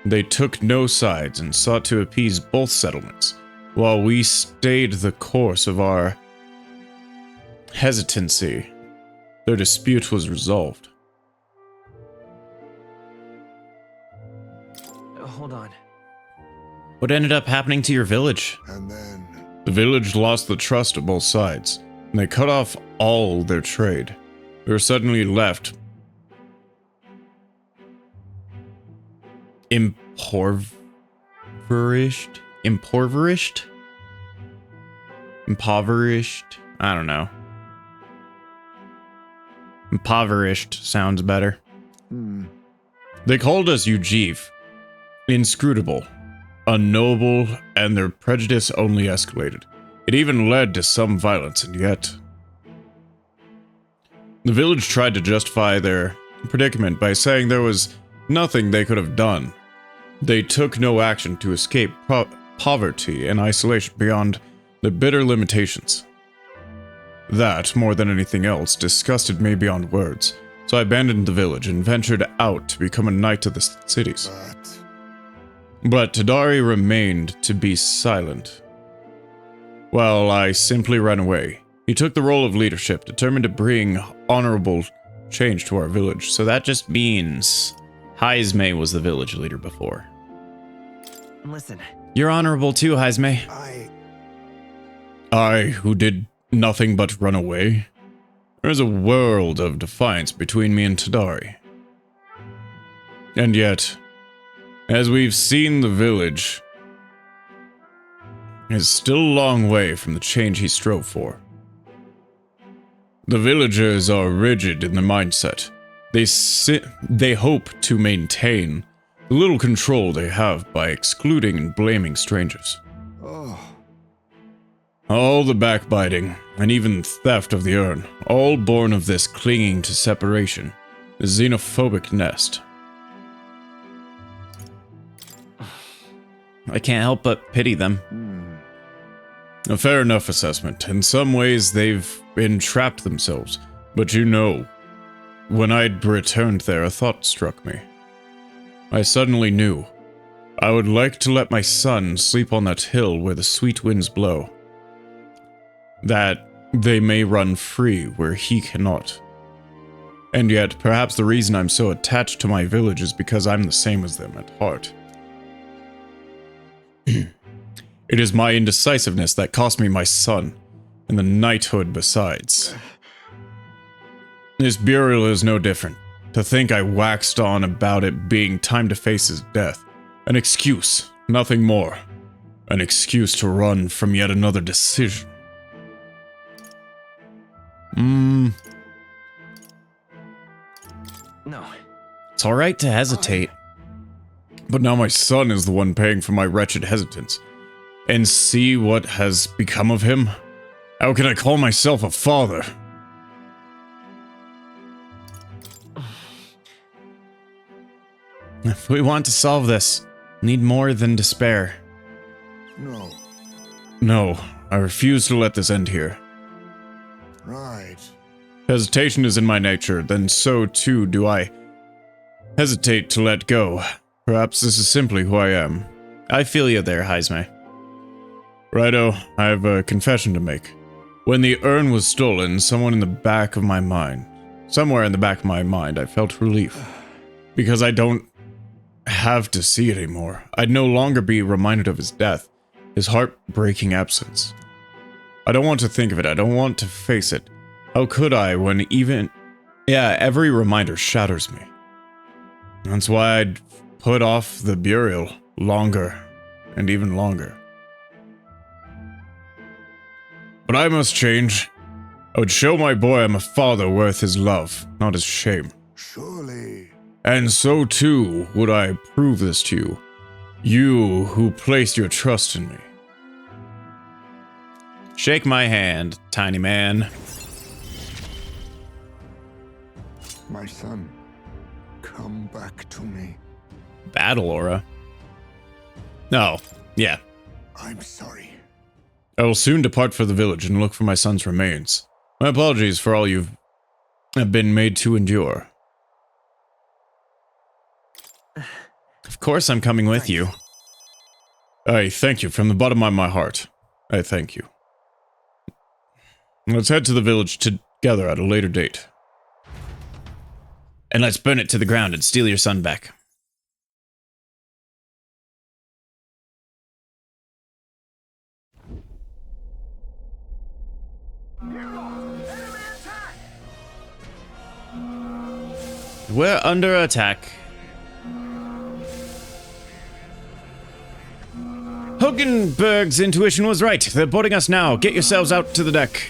They took no sides and sought to appease both settlements, while we stayed the course of our hesitancy. Their dispute was resolved. Hold on. What ended up happening to your village? and then The village lost the trust of both sides, and they cut off all their trade. We were suddenly left impoverished? Impoverished? I don't know. Impoverished sounds better. They called us Ujiv, inscrutable, unknowable, and their prejudice only escalated. It even led to some violence, and yet the village tried to justify their predicament by saying there was nothing they could have done. They took no action to escape poverty and isolation beyond the bitter limitations. That, more than anything else, disgusted me beyond words, so I abandoned the village and ventured out to become a knight of the cities. But Tadari remained to be silent. Well, I simply ran away. He took the role of leadership, determined to bring honorable change to our village. So that just means Heisme was the village leader before. Listen. You're honorable too, Heisme. I, who did nothing but run away? There's a world of defiance between me and Tadari. And yet, as we've seen, the village is still a long way from the change he strove for. The villagers are rigid in their mindset. They hope to maintain the little control they have by excluding and blaming strangers. All the backbiting, and even theft of the urn, all born of this clinging to separation, the xenophobic nest. I can't help but pity them. A fair enough assessment. In some ways, they've entrapped themselves. But you know, when I'd returned there, a thought struck me. I suddenly knew. I would like to let my son sleep on that hill where the sweet winds blow. That they may run free where he cannot. And yet, perhaps the reason I'm so attached to my village is because I'm the same as them at heart. It is my indecisiveness that cost me my son, and the knighthood besides. This burial is no different. To think I waxed on about it being time to face his death. An excuse, nothing more. An excuse to run from yet another decision. No. It's alright to hesitate. But now my son is the one paying for my wretched hesitance. And see what has become of him? How can I call myself a father? If we want to solve this, need more than despair. No. No, I refuse to let this end here. Right. Hesitation is in my nature, then so too do I hesitate to let go. Perhaps this is simply who I am. I feel you there, Heisme. Righto, I have a confession to make. When the urn was stolen, somewhere in the back of my mind, I felt relief. Because I don't have to see it anymore. I'd no longer be reminded of his death, his heartbreaking absence. I don't want to think of it, I don't want to face it. How could I when every reminder shatters me. That's why I'd put off the burial longer and even longer. But I must change. I would show my boy I'm a father worth his love, not his shame. Surely. And so too would I prove this to you. You who placed your trust in me. Shake my hand, tiny man. My son, come back to me. Battle aura. Oh, yeah. I'm sorry. I will soon depart for the village and look for my son's remains. My apologies for all you've been made to endure. Of course I'm coming with you. I thank you from the bottom of my heart. I thank you. Let's head to the village together at a later date. And let's burn it to the ground and steal your son back. We're under attack. Hogenberg's intuition was right. They're boarding us now. Get yourselves out to the deck.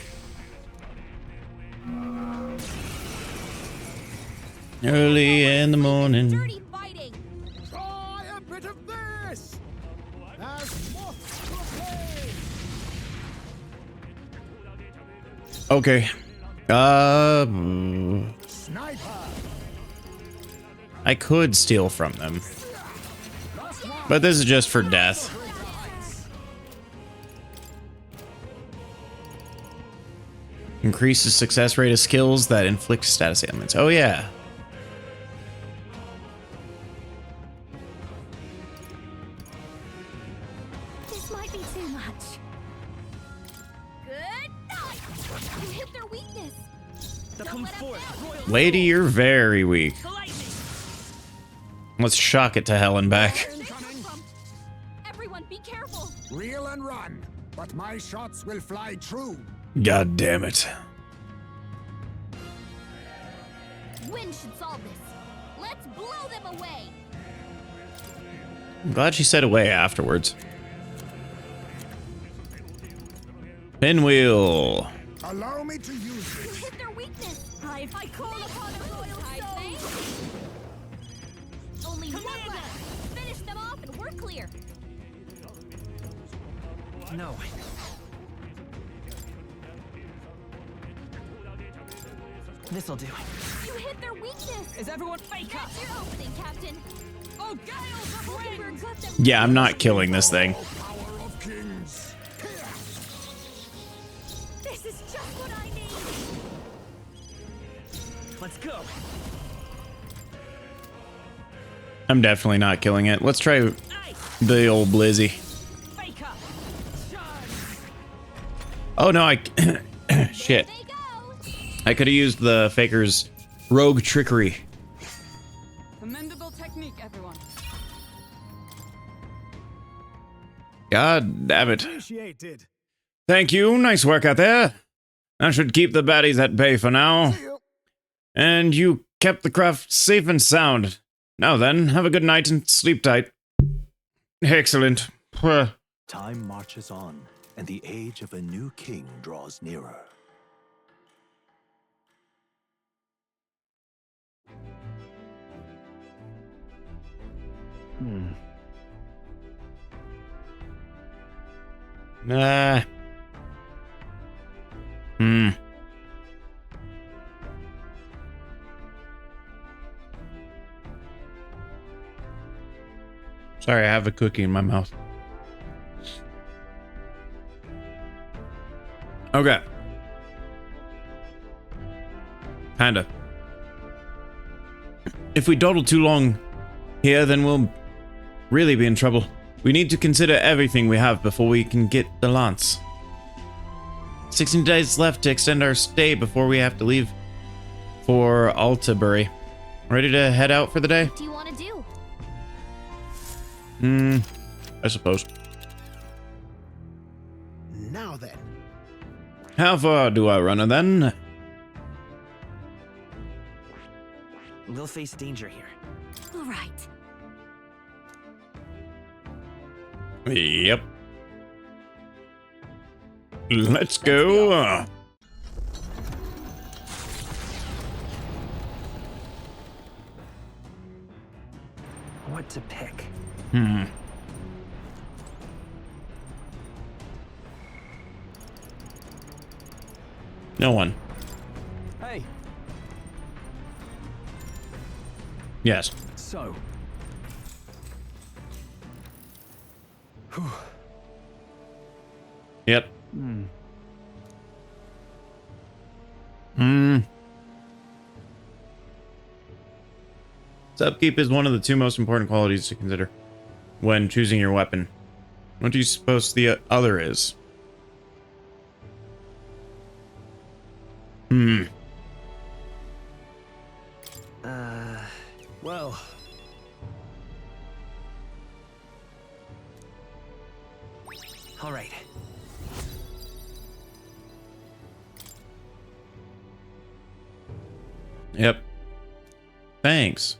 Early in the morning. Dirty fighting. Try a bit of this. As moths to a flame. Okay. Sniper. I could steal from them. But this is just for death. Increases success rate of skills that inflict status ailments. Oh yeah. This might be too much. Good night. You hit their weakness. Come forth, royal. Lady, you're very weak. Let's shock it to hell and back. Everyone, be careful. Reel and run, but my shots will fly true. God damn it. Wind should solve this. Let's blow them away. I'm glad she said away afterwards. Pinwheel. Allow me to use You this. hit their weakness. I call upon a royal soul. Only one left. Finish them off and we're clear. No. This'll do. You hit their weakness. Is everyone fake up? That's your opening, Captain. Oh, gales of wind! Hogenberg got them. Yeah, I'm not killing this thing. Power of kings. This is just what I need. Let's go. I'm definitely not killing it. Let's try the old Blizzy. Fake up! Charge! Oh no, I... Shit. They go. I could have used the Faker's rogue trickery. Commendable technique, everyone. God damn it. Appreciated. Thank you. Nice work out there. I should keep the baddies at bay for now. And you kept the craft safe and sound. Now then, have a good night and sleep tight. Excellent. Time marches on, and the age of a new king draws nearer. Nah. Sorry, I have a cookie in my mouth. Okay. Kinda. If we dawdle too long here, then we'll really be in trouble. We need to consider everything we have before we can get the lance. 16 days left to extend our stay before we have to leave for Altabury. Ready to head out for the day? What do you want to do? I suppose. Now then. How far do I run then? We'll face danger here. All right. Yep. Let's go. to pick. Hmm. No one. Hey, Yes. so. Yep. Hmm. Upkeep is one of the two most important qualities to consider when choosing your weapon. What do you suppose the other is? Well, All right. Yep. Thanks.